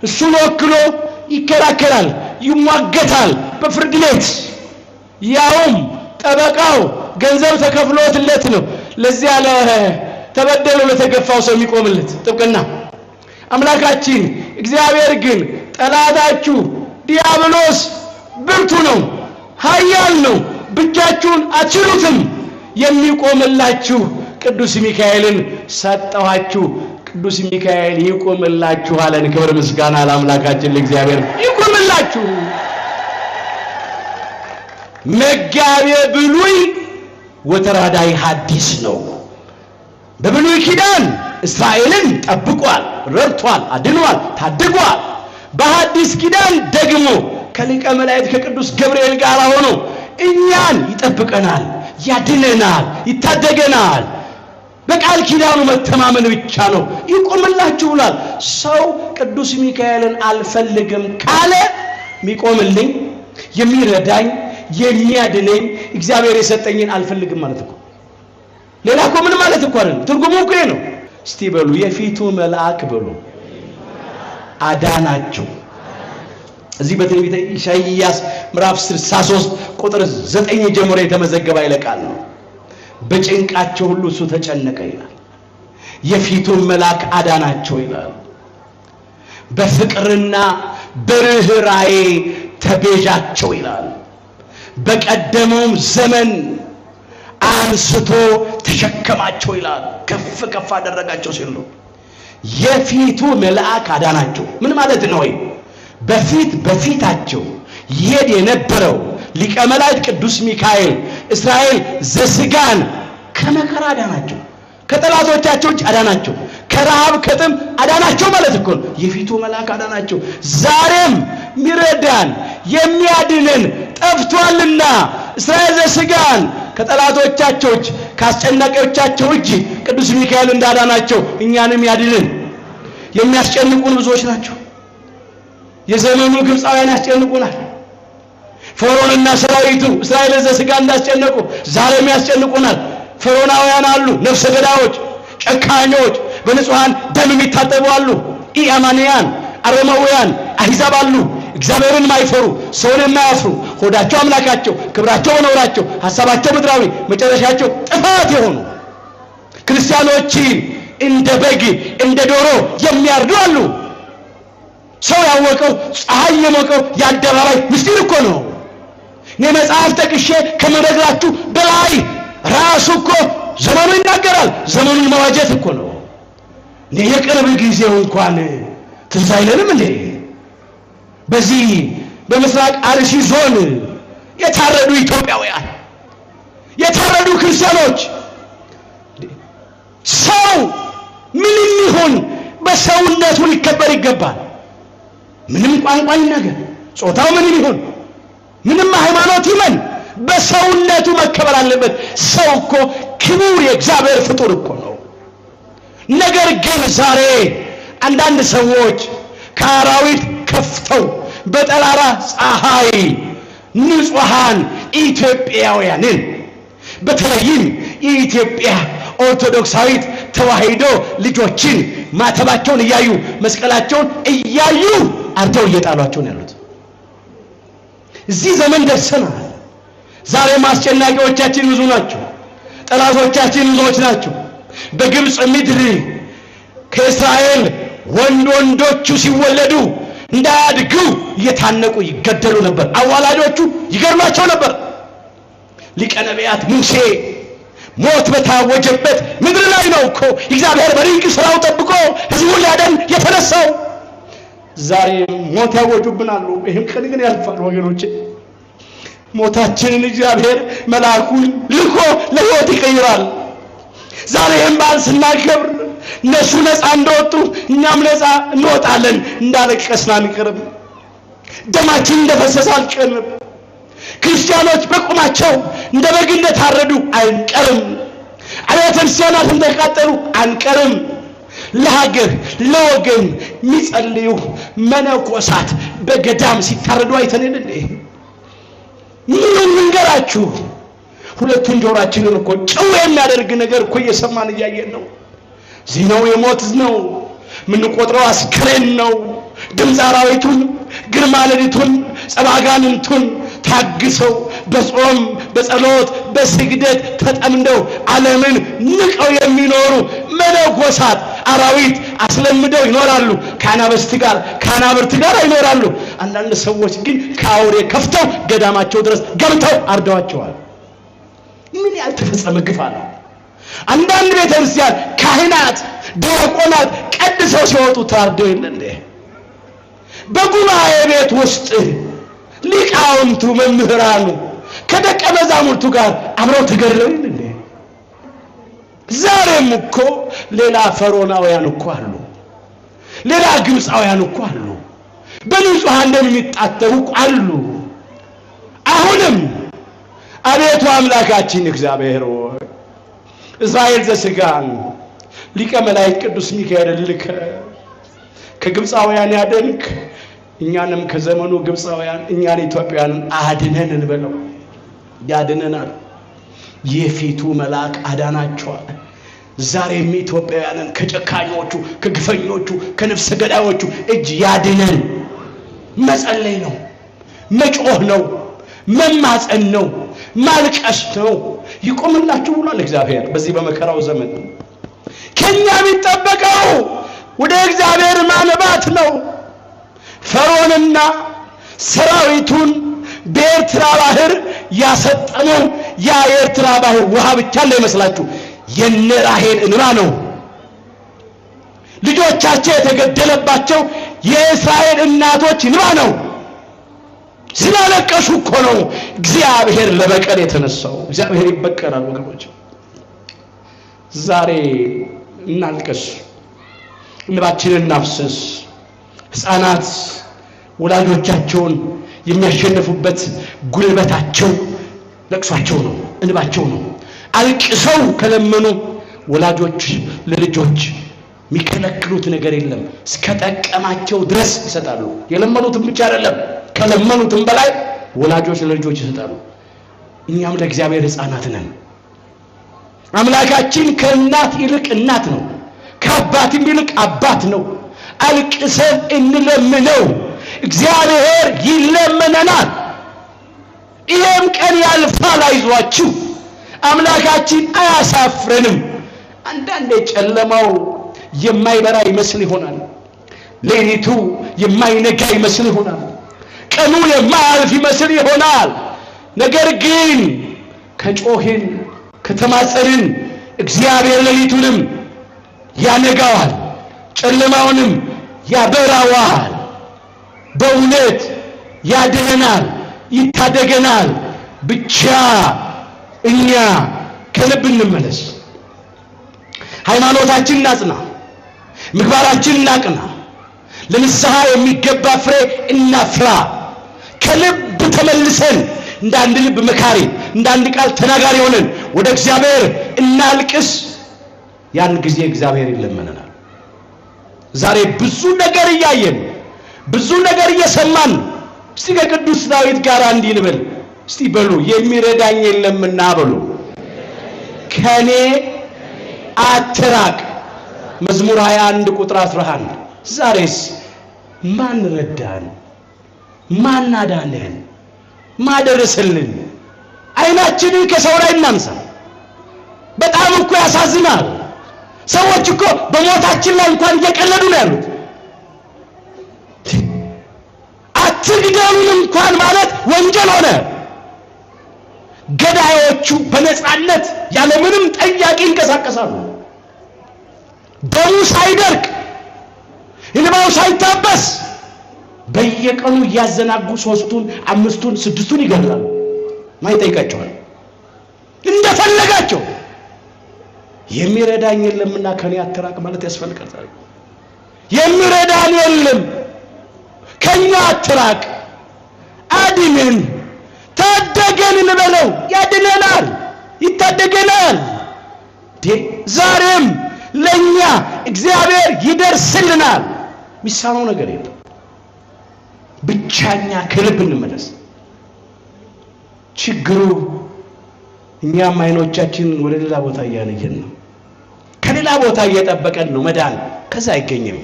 እሱን ወክሎ ይከራከራል፣ ይሟገታል በፍርድ ቤት። ያውም ጠበቃው ገንዘብ ተከፍሎትለት ነው ለዚያ ለተበደለው ለተገፋው ሰው የሚቆምለት ጥብቅና። አምላካችን እግዚአብሔር ግን ጠላታችሁ ዲያብሎስ ብርቱ ነው፣ ኃያል ነው፣ ብቻችሁን አትችሉትም፣ የሚቆምላችሁ ቅዱስ ሚካኤልን ሰጠኋችሁ፣ ቅዱስ ሚካኤል ይቆምላችሁ አለን። ክብር ምስጋና ለአምላካችን ለእግዚአብሔር። ይቆምላችሁ። መጋቤ ብሉይ ወተራዳይ ሐዲስ ነው። በብሉይ ኪዳን እስራኤልን ጠብቋል፣ ረድቷል፣ አድኗል፣ ታድጓል። በሐዲስ ኪዳን ደግሞ ከሊቀ መላእክት ከቅዱስ ገብርኤል ጋር ሆኖ እኛን ይጠብቀናል፣ ያድነናል፣ ይታደገናል። በቃል ኪዳኑ መተማመን ብቻ ነው። ይቆምላችሁ ብሏል። ሰው ቅዱስ ሚካኤልን አልፈልግም ካለ የሚቆምልኝ፣ የሚረዳኝ፣ የሚያድነኝ እግዚአብሔር የሰጠኝን አልፈልግም ማለት እኮ። ሌላ እኮ ምን ማለት እኮ አይደለም። ትርጉሙ እኮ ነው። እስቲ በሉ የፊቱ መልአክ በሉ አዳናቸው። እዚህ በትንቢተ ኢሳይያስ ምዕራፍ 63 ቁጥር 9 ጀምሮ የተመዘገበ ኃይለ ነው። በጭንቃቸው ሁሉ እሱ ተጨነቀ ይላል። የፊቱን መልአክ አዳናቸው ይላል። በፍቅርና በርህራሄ ተቤዣቸው ይላል። በቀደመውም ዘመን አንስቶ ተሸከማቸው ይላል። ከፍ ከፍ አደረጋቸው ሲል ነው። የፊቱ መልአክ አዳናቸው ምን ማለት ነው? በፊታቸው ይሄድ የነበረው ሊቀ መላእክት ቅዱስ ሚካኤል እስራኤል ዘስጋን ከመከራ አዳናቸው፣ ከጠላቶቻቸው አዳናቸው፣ ከረሃብ ከጥም አዳናቸው ማለት እኮ ነው። የፊቱ መልአክ አዳናቸው። ዛሬም ሚረዳን የሚያድነን ጠፍቷልና እስራኤል ዘስጋን ከጠላቶቻቸው ካስጨናቂዎቻቸው እጅ ቅዱስ ሚካኤል እንዳዳናቸው እኛንም ያድነን። የሚያስጨንቁን ብዙዎች ናቸው። የዘመኑ ግብፃውያን ያስጨንቁናል። ፈርዖንና ሰራዊቱ እስራኤል ዘስጋ እንዳስጨነቁ ዛሬም ያስጨንቁናል። ፈርዖናውያን አሉ፣ ነፍሰ ገዳዮች፣ ጨካኞች፣ በንጹሃን ደም የሚታጠቡ አሉ። ኢአማንያን፣ አረማውያን፣ አሕዛብ አሉ። እግዚአብሔርን ማይፈሩ፣ ሰውን የማያፍሩ፣ ሆዳቸው አምላካቸው፣ ክብራቸው መኖራቸው፣ ሐሳባቸው ምድራዊ፣ መጨረሻቸው ጥፋት የሆኑ ክርስቲያኖችን እንደ በግ እንደ ዶሮ የሚያርዱ አሉ። ሰው ያወቀው ፀሐይ የሞቀው የአደባባይ ምስጢር እኮ ነው። እኔ መጽሐፍ ጠቅሼ ከመነግራችሁ በላይ ራሱ እኮ ዘመኑ ይናገራል። ዘመኑን መዋጀት እኮ ነው። እኔ የቅርብ ጊዜው እንኳን ትዝ አይለንም እንዴ? በዚህ በምስራቅ አርሲ ዞን የታረዱ ኢትዮጵያውያን፣ የታረዱ ክርስቲያኖች። ሰው ምንም ይሁን በሰውነቱ ሊከበር ይገባል። ምንም ቋንቋ ይናገር፣ ጾታው ምንም ይሁን፣ ምንም ሃይማኖት ይመን፣ በሰውነቱ መከበር አለበት። ሰው እኮ ክቡር የእግዚአብሔር ፍጡር እኮ ነው። ነገር ግን ዛሬ አንዳንድ ሰዎች ከአራዊት ከፍተው በጠራራ ፀሐይ ንጹሃን ኢትዮጵያውያንን በተለይም የኢትዮጵያ ኦርቶዶክሳዊት ተዋሕዶ ልጆችን ማተባቸውን እያዩ መስቀላቸውን እያዩ አርደው እየጣሏቸው ነው ያሉት። እዚህ ዘመን ደርሰናል። ዛሬ ማስጨናቂዎቻችን ብዙ ናቸው። ጠላቶቻችን ብዙዎች ናቸው። በግብፅ ምድር ከእስራኤል ወንዶቹ ሲወለዱ እንዳያድጉ እየታነቁ ይገደሉ ነበር። አዋላጆቹ ይገርማቸው ነበር። ሊቀ ነቢያት ሙሴ ሞት በታወጀበት ምድር ላይ ነው እኮ እግዚአብሔር በድንቅ ስራው ጠብቆ ሕዝቡን ሊያድን የተነሳው። ዛሬ ሞት ያወጁብናል። ይህም ቀን ግን ያልፋል ወገኖቼ። ሞታችንን እግዚአብሔር መልአኩን ልኮ ለሕይወት ይቀይራል። ዛሬም በዓል ስናከብር እነሱ ነፃ እንደወጡ እኛም ነፃ እንወጣለን። እንዳለቀስን አንቀርም። ደማችን እንደፈሰሰ አልቀርም። ክርስቲያኖች በቁማቸው እንደ በግ እንደታረዱ አንቀርም። አብያተ ክርስቲያናት እንደተቃጠሉ አንቀርም። ለሀገር ለወገን የሚጸልዩ መነኮሳት በገዳም ሲታረዱ አይተን እንዴ? ምኑን ልንገራችሁ? ሁለቱን ጆሮአችንን እኮ ጭው የሚያደርግ ነገር እኮ እየሰማን እያየን ነው። ዜናው የሞት ነው፣ ምንቆጥረው አስክሬን ነው። ድምፅ አራዊቱን፣ ግርማ ሌሊቱን፣ ጸባጋንንቱን ታግሰው በጾም በጸሎት በስግደት ተጠምደው ዓለምን ንቀው የሚኖሩ መነኮሳት አራዊት አስለምደው ይኖራሉ። ከአናብርት ጋር ይኖራሉ። አንዳንድ ሰዎች ግን ከአውሬ ከፍተው ገዳማቸው ድረስ ገብተው አርደዋቸዋል። ምን ያልተፈጸመ ግፍ አለ? አንዳንድ ቤተክርስቲያን ካህናት ዲያቆናት ቀድሰው ሲወጡ ታርደው የለ እንዴ? በጉባኤ ቤት ውስጥ ሊቃውንቱ መምህራኑ ከደቀ መዛሙርቱ ጋር አብረው ተገድለው የለ እንዴ? ዛሬም እኮ ሌላ ፈሮናውያን እኮ አሉ፣ ሌላ ግብፃውያን እኮ አሉ፣ በንጹሃን ደም የሚጣጠቡ አሉ። አሁንም አቤቱ አምላካችን እግዚአብሔር ሆይ እስራኤል ዘሥጋን ሊቀ መላእክት ቅዱስ ሚካኤል ልከ ከግብፃውያን ያደንክ እኛንም ከዘመኑ ግብፃውያን እኛን ኢትዮጵያውያን አድነን እንበለው። ያድነናል። የፊቱ መልአክ አዳናቸዋል። ዛሬም ኢትዮጵያውያንን ከጨካኞቹ ከግፈኞቹ ከነፍሰ ገዳዮቹ እጅ ያድነን። መጸለይ ነው፣ መጮህ ነው፣ መማፀን ነው፣ ማልቀስ ነው። ይቆምላችሁ ብሏል እግዚአብሔር በዚህ በመከራው ዘመን። ከኛ የሚጠበቀው ወደ እግዚአብሔር ማንባት ነው። ፈርዖንና ሰራዊቱን በኤርትራ ባህር ያሰጠመው ያ የኤርትራ ባህር ውሃ ብቻ እንዳይመስላችሁ የነ ራሔል እንባ ነው። ልጆቻቸው የተገደለባቸው የእስራኤል እናቶች እንባ ነው። ስላለቀሱ እኮ ነው እግዚአብሔር ለበቀል የተነሳው። እግዚአብሔር ይበቀላል ወገኖች። ዛሬ እናልቅስ፣ እንባችንን እናፍስስ። ሕፃናት ወላጆቻቸውን የሚያሸንፉበት ጉልበታቸው ለቅሷቸው ነው፣ እንባቸው ነው። አልቅሰው ከለመኑ ወላጆች ለልጆች የሚከለክሉት ነገር የለም። እስከ ጠቀማቸው ድረስ ይሰጣሉ። የለመኑትም ብቻ አይደለም፣ ከለመኑትም በላይ ወላጆች ለልጆች ይሰጣሉ። እኛም ለእግዚአብሔር ሕፃናት ነን። አምላካችን ከእናት ይልቅ እናት ነው፣ ከአባትም ይልቅ አባት ነው። አልቅሰን እንለምነው፣ እግዚአብሔር ይለመነናል። ይሄም ቀን ያልፋል፣ አይዟችሁ። አምላካችን አያሳፍረንም። አንዳንዴ ጨለማው የማይበራ ይመስል ይሆናል፣ ሌሊቱ የማይነጋ ይመስል ይሆናል፣ ቀኑ የማያልፍ ይመስል ይሆናል። ነገር ግን ከጮህን ከተማጸንን እግዚአብሔር ሌሊቱንም ያነጋዋል፣ ጨለማውንም ያበራዋል። በእውነት ያድነናል፣ ይታደገናል። ብቻ እኛ ከልብ እንመለስ፣ ሃይማኖታችንን እናጽና፣ ምግባራችንን እናቅና፣ ለንስሐ የሚገባ ፍሬ እናፍራ። ከልብ ተመልሰን እንደ አንድ ልብ መካሪ እንደ አንድ ቃል ተናጋሪ ሆነን ወደ እግዚአብሔር እናልቅስ። ያን ጊዜ እግዚአብሔር ይለመነናል። ዛሬ ብዙ ነገር እያየን ብዙ ነገር እየሰማን እስቲ ከቅዱስ ዳዊት ጋር እንዲህ እንበል። እስቲ በሉ የሚረዳኝ የለምና በሉ ከኔ አትራቅ። መዝሙር 21 ቁጥር 11። ዛሬስ ማን ረዳን? ማን አዳነን? ማደረሰልን? አይናችንን ከሰው ላይ እናንሳ። በጣም እኮ ያሳዝናል። ሰዎች እኮ በሞታችን ላይ እንኳን እየቀለዱ ነው ያሉት። አትግደሉን እንኳን ማለት ወንጀል ሆነ። ገዳዮቹ በነፃነት ያለምንም ጠያቂ ይንቀሳቀሳሉ። ደሙ ሳይደርቅ እንባው ሳይታበስ በየቀኑ እያዘናጉ 3ቱን 5ቱን 6ቱን ይገድላሉ። ማይጠይቃቸዋል እንደፈለጋቸው። የሚረዳኝ የለምና ከኔ አትራቅ ማለት ያስፈልጋል። የሚረዳን የለም፣ ከኛ አትራቅ፣ አድነን፣ ታደገን እንበለው። ያድነናል፣ ይታደገናል። ዛሬም ለኛ እግዚአብሔር ይደርስልናል። ሚሳነው ነገር የለም። ብቻኛ ከልብ እንመለስ። ችግሩ እኛም አይኖቻችንን ወደ ሌላ ቦታ እያነየን ነው። ከሌላ ቦታ እየጠበቀን ነው መዳን። ከዛ አይገኝም።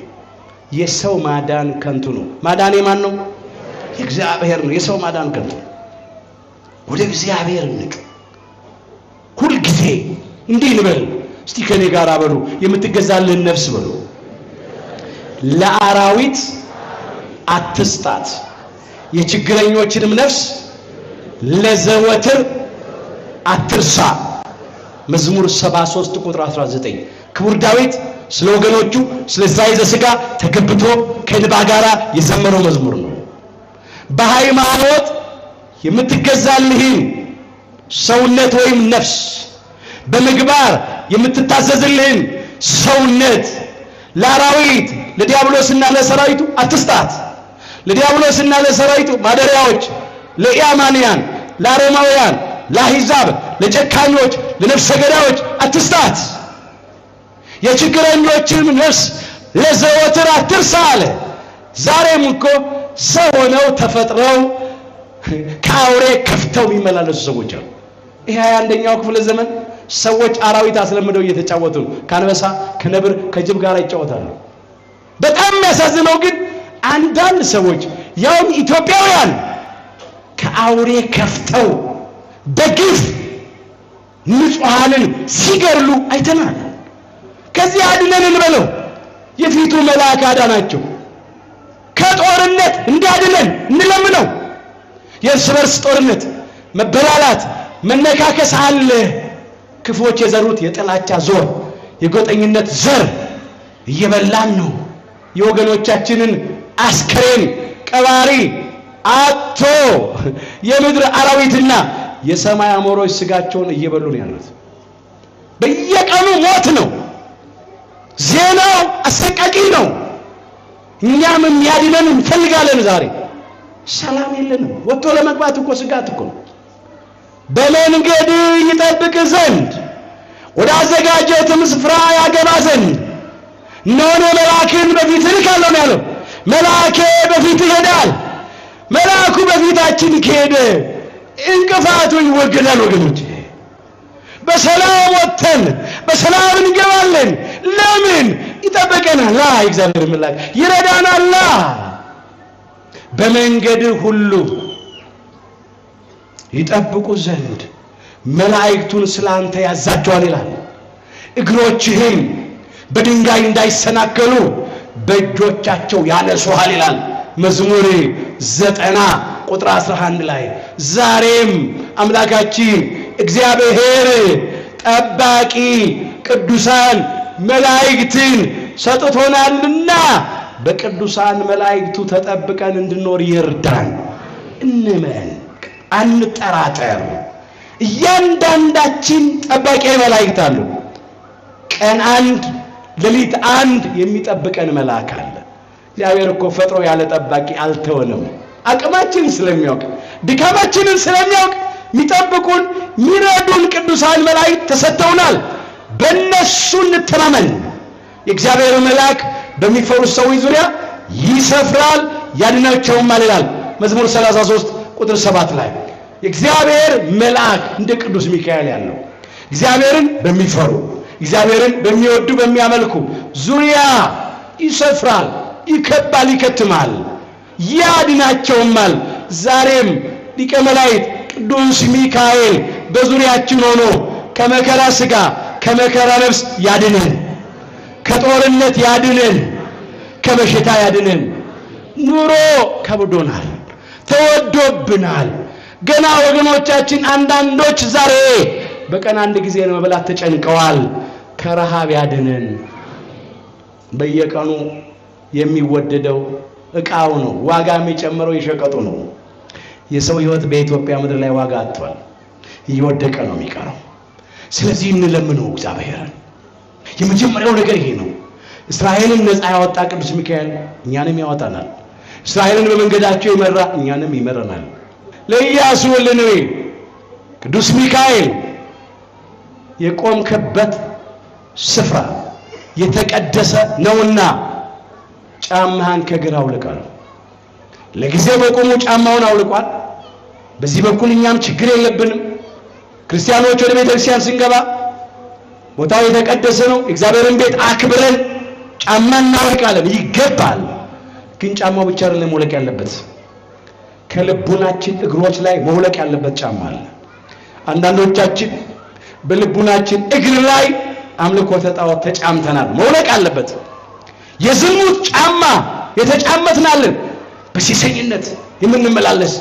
የሰው ማዳን ከንቱ ነው። ማዳን የማን ነው? የእግዚአብሔር ነው። የሰው ማዳን ከንቱ ነው። ወደ እግዚአብሔር እንጩ። ሁል ጊዜ እንዲህ እንበል። እስቲ ከኔ ጋር በሉ፣ የምትገዛልህን ነፍስ በሉ ለአራዊት አትስጣት፣ የችግረኞችንም ነፍስ ለዘወትር አትርሳ። መዝሙር 73 ቁጥር 19 ክቡር ዳዊት ስለ ወገኖቹ ስለ እስራኤል ዘሥጋ ተገብቶ ከእንባ ጋር የዘመረው መዝሙር ነው። በሃይማኖት የምትገዛልህን ሰውነት ወይም ነፍስ በምግባር የምትታዘዝልህን ሰውነት ለአራዊት ለዲያብሎስና ለሰራዊቱ አትስጣት። ለዲያብሎስና ለሰራዊቱ ማደሪያዎች፣ ለኢአማንያን፣ ለአረማውያን፣ ለአሕዛብ፣ ለጨካኞች፣ ለነፍሰ ገዳዮች አትስጣት። የችግረኞችን ነፍስ ለዘወትር አትርሳ አለ። ዛሬም እኮ ሰው ሆነው ተፈጥረው ከአውሬ ከፍተው የሚመላለሱ ሰዎች አሉ። ይሄ 21ኛው ክፍለ ዘመን ሰዎች አራዊት አስለምደው እየተጫወቱ ነው። ከአንበሳ ከነብር ከጅብ ጋር ይጫወታሉ። በጣም የሚያሳዝነው ግን አንዳንድ ሰዎች ያውም ኢትዮጵያውያን ከአውሬ ከፍተው በግፍ ንጹሃንን ሲገርሉ አይተናል። ከዚህ አድነን እንበለው። የፊቱ መልአክ አዳናቸው። ከጦርነት እንዲያድነን እንለምነው። የእርስ በርስ ጦርነት፣ መበላላት፣ መነካከስ አለ። ክፎች የዘሩት የጥላቻ ዞር የጎጠኝነት ዘር እየበላን ነው። የወገኖቻችንን አስከሬን ቀባሪ አጥቶ የምድር አራዊትና የሰማይ አሞሮች ስጋቸውን እየበሉ ነው ያሉት። በየቀኑ ሞት ነው። ዜናው አሰቃቂ ነው። እኛም የሚያድነን እንፈልጋለን። ዛሬ ሰላም የለንም። ወጥቶ ለመግባት እኮ ስጋት እኮ ነው። በመንገድ ይጠብቅ ዘንድ ወደ አዘጋጀህም ስፍራ ያገባ ዘንድ እነሆ መልአክን በፊትህ እልካለሁ ነው ያለው። መልአኬ በፊትህ ይሄዳል። መልአኩ በፊታችን ከሄደ እንቅፋቱ ይወገዳል። ወገኖች በሰላም ወጥተን በሰላም እንገባለን። ለምን? ይጠብቀናል። እግዚአብሔር መልአክ ይረዳናል። በመንገድ ሁሉ ይጠብቁ ዘንድ መላእክቱን ስላንተ ያዛቸዋል ይላል። እግሮችህም በድንጋይ እንዳይሰናከሉ በእጆቻቸው ያነሱሃል ይላል። መዝሙር 90 ቁጥር 11 ላይ ዛሬም አምላካችን እግዚአብሔር ጠባቂ ቅዱሳን መላእክትን ሰጥቶናልና በቅዱሳን መላእክቱ ተጠብቀን እንድንኖር ይርዳን። እንመን፣ አንጠራጠር። እያንዳንዳችን ጠባቂ መላእክት አሉ። ቀን አንድ ሌሊት አንድ የሚጠብቀን መልአክ አለ። እግዚአብሔር እኮ ፈጥሮ ያለ ጠባቂ አልተወንም። አቅማችንን ስለሚያውቅ ድካማችንን ስለሚያውቅ የሚጠብቁን የሚረዱን ቅዱሳን መላእክት ተሰጥተውናል። በእነሱ እንተማመን። የእግዚአብሔር መልአክ በሚፈሩት ሰዎች ዙሪያ ይሰፍራል ያድናቸውማል ይላል መዝሙር 33 ቁጥር 7 ላይ። የእግዚአብሔር መልአክ እንደ ቅዱስ ሚካኤል ያለው እግዚአብሔርን በሚፈሩ እግዚአብሔርን በሚወዱ በሚያመልኩ ዙሪያ ይሰፍራል፣ ይከባል፣ ይከትማል፣ ያድናቸውማል። ዛሬም ሊቀ መላእክት ቅዱስ ሚካኤል በዙሪያችን ሆኖ ከመከራ ሥጋ ከመከራ ነፍስ ያድነን፣ ከጦርነት ያድነን፣ ከበሽታ ያድነን። ኑሮ ከብዶናል፣ ተወዶብናል። ገና ወገኖቻችን አንዳንዶች ዛሬ በቀን አንድ ጊዜ ለመብላት ተጨንቀዋል። ከረሃብ ያድነን። በየቀኑ የሚወደደው ዕቃው ነው። ዋጋ የሚጨምረው የሸቀጡ ነው። የሰው ሕይወት በኢትዮጵያ ምድር ላይ ዋጋ አጥቷል። እየወደቀ ነው የሚቀረው። ስለዚህ እንለምነው እግዚአብሔርን። የመጀመሪያው ነገር ይሄ ነው። እስራኤልን ነፃ ያወጣ ቅዱስ ሚካኤል እኛንም ያወጣናል። እስራኤልን በመንገዳቸው ይመራ እኛንም ይመራናል። ለኢያሱ ለነዌ ቅዱስ ሚካኤል የቆምከበት ስፍራ የተቀደሰ ነውና ጫማህን ከእግር አውልቃል። ለጊዜው በቆሙ ጫማውን አውልቋል። በዚህ በኩል እኛም ችግር የለብንም። ክርስቲያኖች ወደ ቤተክርስቲያን ስንገባ ቦታው የተቀደሰ ነው፣ እግዚአብሔርን ቤት አክብረን ጫማ እናወልቃለን፣ ይገባል። ግን ጫማው ብቻ አይደለም መውለቅ ያለበት፣ ከልቡናችን እግሮች ላይ መውለቅ ያለበት ጫማ አለ። አንዳንዶቻችን በልቡናችን እግር ላይ አምልኮተ ጣዖት ተጫምተናል፣ መውለቅ አለበት። የዝሙት ጫማ የተጫመትናለን፣ በሲሰኝነት የምንመላለስ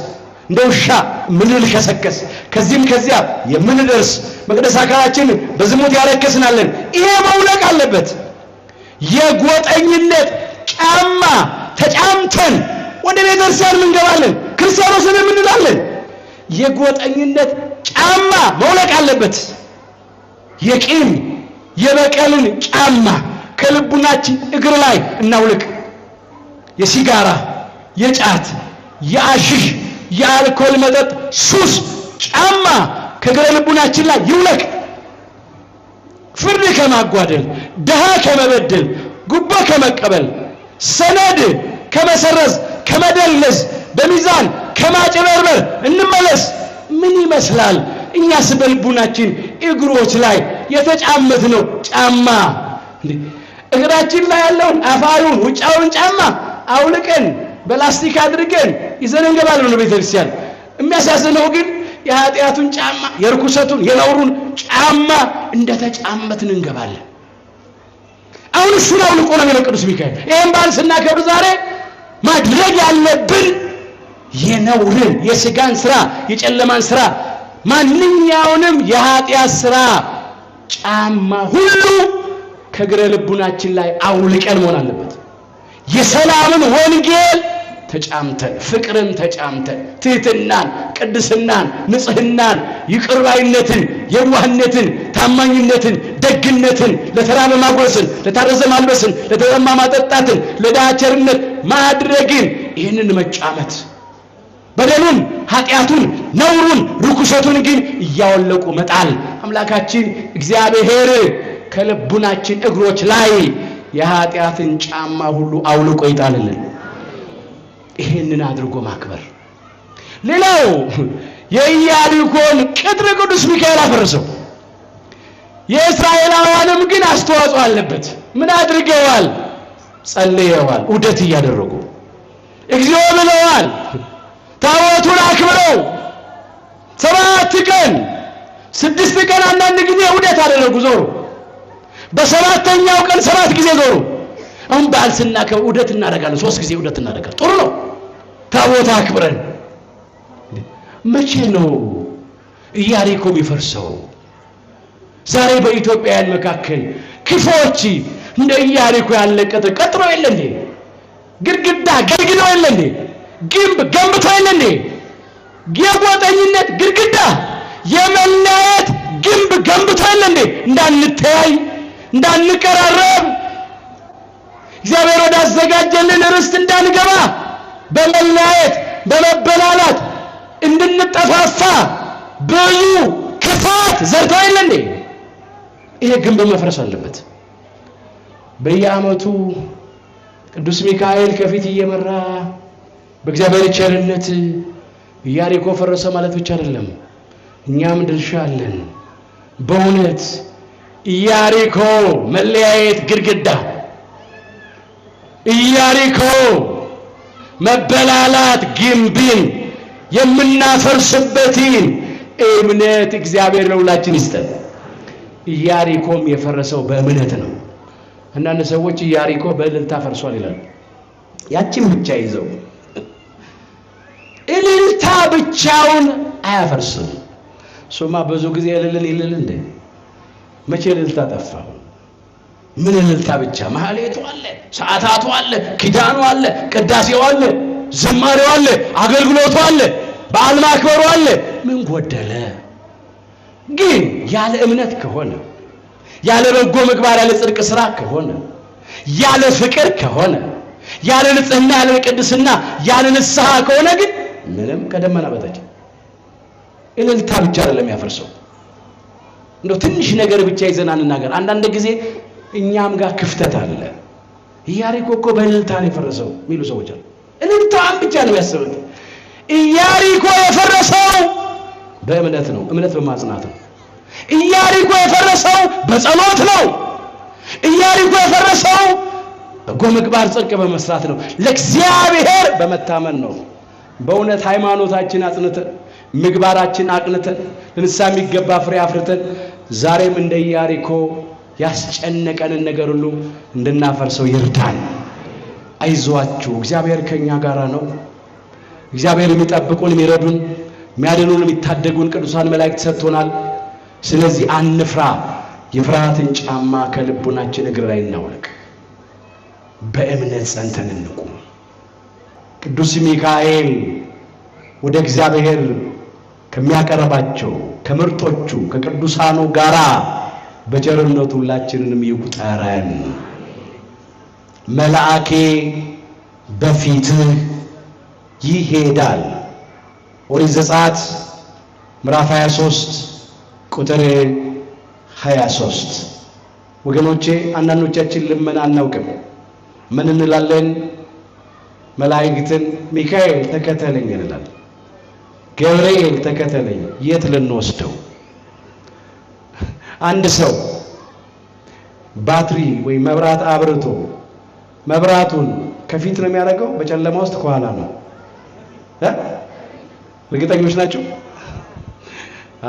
እንደ ውሻ የምንልከሰከስ ከዚህም ከዚያ የምንደርስ መቅደስ አካላችን በዝሙት ያረከስናለን። ይሄ መውለቅ አለበት። የጎጠኝነት ጫማ ተጫምተን ወደ ቤተክርስቲያን እንገባለን፣ ክርስቲያኖች ነን እንላለን። የጎጠኝነት ጫማ መውለቅ አለበት። የቂም የበቀልን ጫማ ከልቡናችን እግር ላይ እናውልቅ። የሲጋራ፣ የጫት፣ የአሽሽ፣ የአልኮል መጠጥ ሱስ ጫማ ከእግረ ልቡናችን ላይ ይውለቅ። ፍርድ ከማጓደል፣ ድሃ ከመበደል፣ ጉቦ ከመቀበል፣ ሰነድ ከመሰረዝ፣ ከመደለዝ፣ በሚዛን ከማጭበርበር እንመለስ። ምን ይመስላል እኛስ በልቡናችን እግሮች ላይ የተጫመትነው ጫማ? እግራችን ላይ ያለውን አፋሩን ውጫውን ጫማ አውልቀን በላስቲክ አድርገን ይዘን እንገባለን ወደ ቤተክርስቲያን። የሚያሳዝነው ግን የኃጢአቱን ጫማ፣ የርኩሰቱን፣ የነውሩን ጫማ እንደተጫመትን እንገባለን። አሁን እሱን አውልቆ ነው የሚለው ቅዱስ ሚካኤል። ይሄን በዓል ስናከብር ዛሬ ማድረግ ያለብን የነውርን፣ የስጋን ስራ፣ የጨለማን ስራ፣ ማንኛውንም የኃጢአት ስራ ጫማ ሁሉ ከእግረ ልቡናችን ላይ አውልቀን መሆን አለበት። የሰላምን ወንጌል ተጫምተን፣ ፍቅርን ተጫምተን፣ ትህትናን፣ ቅድስናን፣ ንጽህናን፣ ይቅርባይነትን፣ የዋህነትን፣ ታማኝነትን፣ ደግነትን፣ ለተራበ ማጉረስን፣ ለታረዘ ማልበስን፣ ለተጠማ ማጠጣትን፣ ለድሃ ቸርነት ማድረግን ይህንን መጫመት፣ በደሉን፣ ኃጢአቱን፣ ነውሩን፣ ርኩሰቱን ግን እያወለቁ መጣል። አምላካችን እግዚአብሔር ከልቡናችን እግሮች ላይ የኃጢአትን ጫማ ሁሉ አውልቆ ይጣልልን። ይሄንን አድርጎ ማክበር። ሌላው የኢያሪኮን ቅጥር ቅዱስ ሚካኤል አፈረሰው። የእስራኤላውያንም ግን አስተዋጽኦ አለበት። ምን አድርገዋል? ጸልየዋል። ዑደት እያደረጉ እግዚኦ ብለዋል። ታቦቱን አክብረው 7 ቀን 6 ቀን አንዳንድ ጊዜ ዑደት አደረጉ፣ ዞሩ። በሰባተኛው ቀን 7 ጊዜ ዞሩ። አሁን በዓል ስናከብር ዑደት እናደርጋለን፣ 3 ጊዜ ዑደት እናደርጋለን። ጥሩ ነው። ታቦት አክብረን መቼ ነው ኢያሪኮ የሚፈርሰው? ዛሬ በኢትዮጵያውያን መካከል ክፎች እንደ ኢያሪኮ ያለ ቅጥር ቀጥሮ የለ እንዴ? ግድግዳ ገድግዶ የለ እንዴ? ግንብ ገንብቶ የለ እንዴ? የጎጠኝነት ግድግዳ፣ የመለያየት ግንብ ገንብቶ የለ እንዴ? እንዳንተያይ፣ እንዳንቀራረብ፣ እግዚአብሔር ወዳዘጋጀልን ርስት እንዳንገባ፣ በመለያየት በመበላላት እንድንጠፋፋ ብዙ ክፋት ዘርተው የለ እንዴ? ይሄ ግንብ መፍረስ አለበት። በየዓመቱ ቅዱስ ሚካኤል ከፊት እየመራ በእግዚአብሔር ቸርነት ኢያሪኮ ፈረሰ ማለት ብቻ አይደለም፣ እኛም ድርሻ አለን። በእውነት ኢያሪኮ መለያየት ግድግዳ፣ ኢያሪኮ መበላላት ግንብን የምናፈርስበትን እምነት እግዚአብሔር ለሁላችን ይስጠን። ኢያሪኮም የፈረሰው በእምነት ነው። አንዳንድ ሰዎች ኢያሪኮ በእልልታ ፈርሷል ይላሉ። ያችን ብቻ ይዘው እልልታ ብቻውን አያፈርስም። ሶማ ብዙ ጊዜ እልልን ይልል እንደ መቼ እልልታ ጠፋ? ምን እልልታ ብቻ? ማህሌቱ አለ፣ ሰዓታቱ አለ፣ ኪዳኑ አለ፣ ቅዳሴው አለ፣ ዝማሬው አለ፣ አገልግሎቱ አለ፣ በዓል ማክበሩ አለ። ምን ጎደለ? ግን ያለ እምነት ከሆነ፣ ያለ በጎ ምግባር፣ ያለ ጽድቅ ስራ ከሆነ፣ ያለ ፍቅር ከሆነ፣ ያለ ንጽህና፣ ያለ ቅድስና፣ ያለ ንስሐ ከሆነ ግን ምንም ከደመና በታች እልልታ ብቻ አይደለም ያፈርሰው። እንደው ትንሽ ነገር ብቻ ይዘናል እናገር። አንዳንድ ጊዜ እኛም ጋር ክፍተት አለ። ኢያሪኮ እኮ በእልልታ ነው የፈረሰው የሚሉ ሰዎች አሉ። እልልታን ብቻ ነው ያሰቡት። ኢያሪኮ የፈረሰው በእምነት ነው። እምነት በማጽናት ነው። ኢያሪኮ የፈረሰው በጸሎት ነው። ኢያሪኮ የፈረሰው በጎ ምግባር ጽድቅ በመስራት ነው። ለእግዚአብሔር በመታመን ነው። በእውነት ሃይማኖታችን አጽንተን ምግባራችን አቅንተን ለንስሐ የሚገባ ፍሬ አፍርተን ዛሬም እንደ ኢያሪኮ ያስጨነቀንን ነገር ሁሉ እንድናፈርሰው ይርዳን። አይዟችሁ፣ እግዚአብሔር ከኛ ጋር ነው። እግዚአብሔር የሚጠብቁን የሚረዱን የሚያድኑን የሚታደጉን ቅዱሳን መላእክት ሰጥቶናል። ስለዚህ አንፍራ። የፍርሃትን ጫማ ከልቡናችን እግር ላይ እናውልቅ። በእምነት ጸንተን እንቁም። ቅዱስ ሚካኤል ወደ እግዚአብሔር ከሚያቀርባቸው ከምርጦቹ ከቅዱሳኑ ጋራ በቸርነቱ ሁላችንንም ይቁጠረን። መልአኬ በፊትህ ይሄዳል። ኦሪት ዘጸአት ምዕራፍ 23 ቁጥር 23። ወገኖቼ አንዳንዶቻችን ልመና አናውቅም። ምን እንላለን? መላእክትን ሚካኤል ተከተለኝ እንላለን፣ ገብርኤል ተከተለኝ። የት ልንወስደው? አንድ ሰው ባትሪ ወይ መብራት አብርቶ መብራቱን ከፊት ነው የሚያደርገው፣ በጨለማ ውስጥ ከኋላ ነው? እርግጠኞች ናቸው?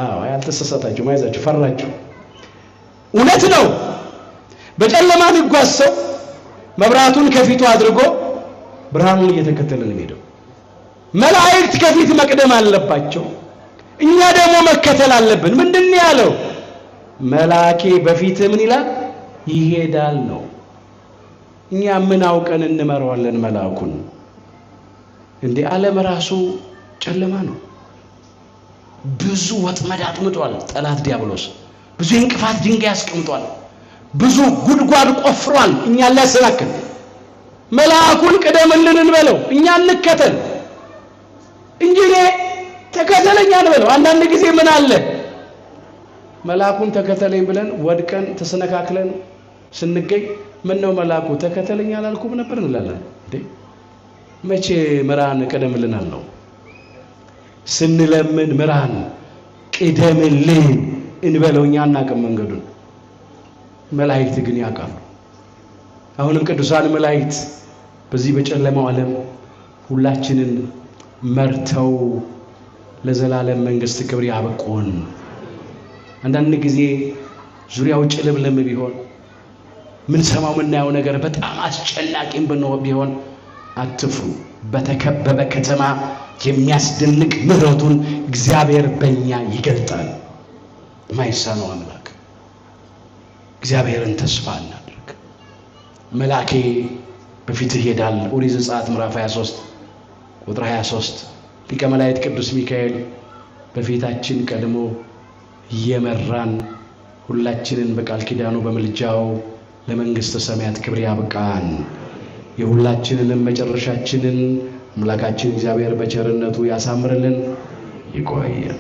አዎ፣ ያልተሰሳታችሁ ማይዛችሁ ፈራችሁ። እውነት ነው። በጨለማ የሚጓዝ ሰው መብራቱን ከፊቱ አድርጎ ብርሃኑን እየተከተለ ነው የሚሄደው። መላእክት ከፊት መቅደም አለባቸው፣ እኛ ደግሞ መከተል አለብን። ምንድነው ያለው? መልአኬ በፊት ምን ይላል? ይሄዳል ነው። እኛ ምን አውቀን እንመራዋለን መልአኩን? እንዴ ዓለም ራሱ ጨለማ ነው። ብዙ ወጥመድ አጥምጧል ጠላት ዲያብሎስ። ብዙ እንቅፋት ድንጋይ አስቀምጧል። ብዙ ጉድጓድ ቆፍሯል እኛን ሊያሰናክል። መልአኩን ቅደምልን እንበለው፣ እኛ እንከተል እንጂ ተከተለኝ አንበለው። አንዳንድ ጊዜ ምን አለ መልአኩን ተከተለኝ ብለን ወድቀን ተሰነካክለን ስንገኝ ምን ነው መልአኩ ተከተለኝ አላልኩም ነበር እንላለን። እንዴ መቼ ምራን ቅደምልናል ነው? ስንለምን ምራን ቅደምልን እንበለው። እኛ አናውቅም መንገዱን፣ መላእክት ግን ያውቃሉ። አሁንም ቅዱሳን መላእክት በዚህ በጨለማው ዓለም ሁላችንን መርተው ለዘላለም መንግስት ክብር ያበቁን። አንዳንድ ጊዜ ዙሪያው ጭልምልም ቢሆን ምን ሰማው ምናየው ነገር በጣም አስጨናቂም ቢሆን አትፍሩ። በተከበበ ከተማ የሚያስደንቅ ምሕረቱን እግዚአብሔር በእኛ ይገልጣል። ማይሳነው አምላክ እግዚአብሔርን ተስፋ እናድርግ። መልአኬ በፊትህ ይሄዳል። ኦሪት ዘጸአት ምዕራፍ 23 ቁጥር 23። ሊቀ መላእክት ቅዱስ ሚካኤል በፊታችን ቀድሞ እየመራን ሁላችንን በቃል ኪዳኑ በምልጃው ለመንግስተ ሰማያት ክብር ያብቃን። የሁላችንንም መጨረሻችንን አምላካችን እግዚአብሔር በቸርነቱ ያሳምርልን። ይቆየን።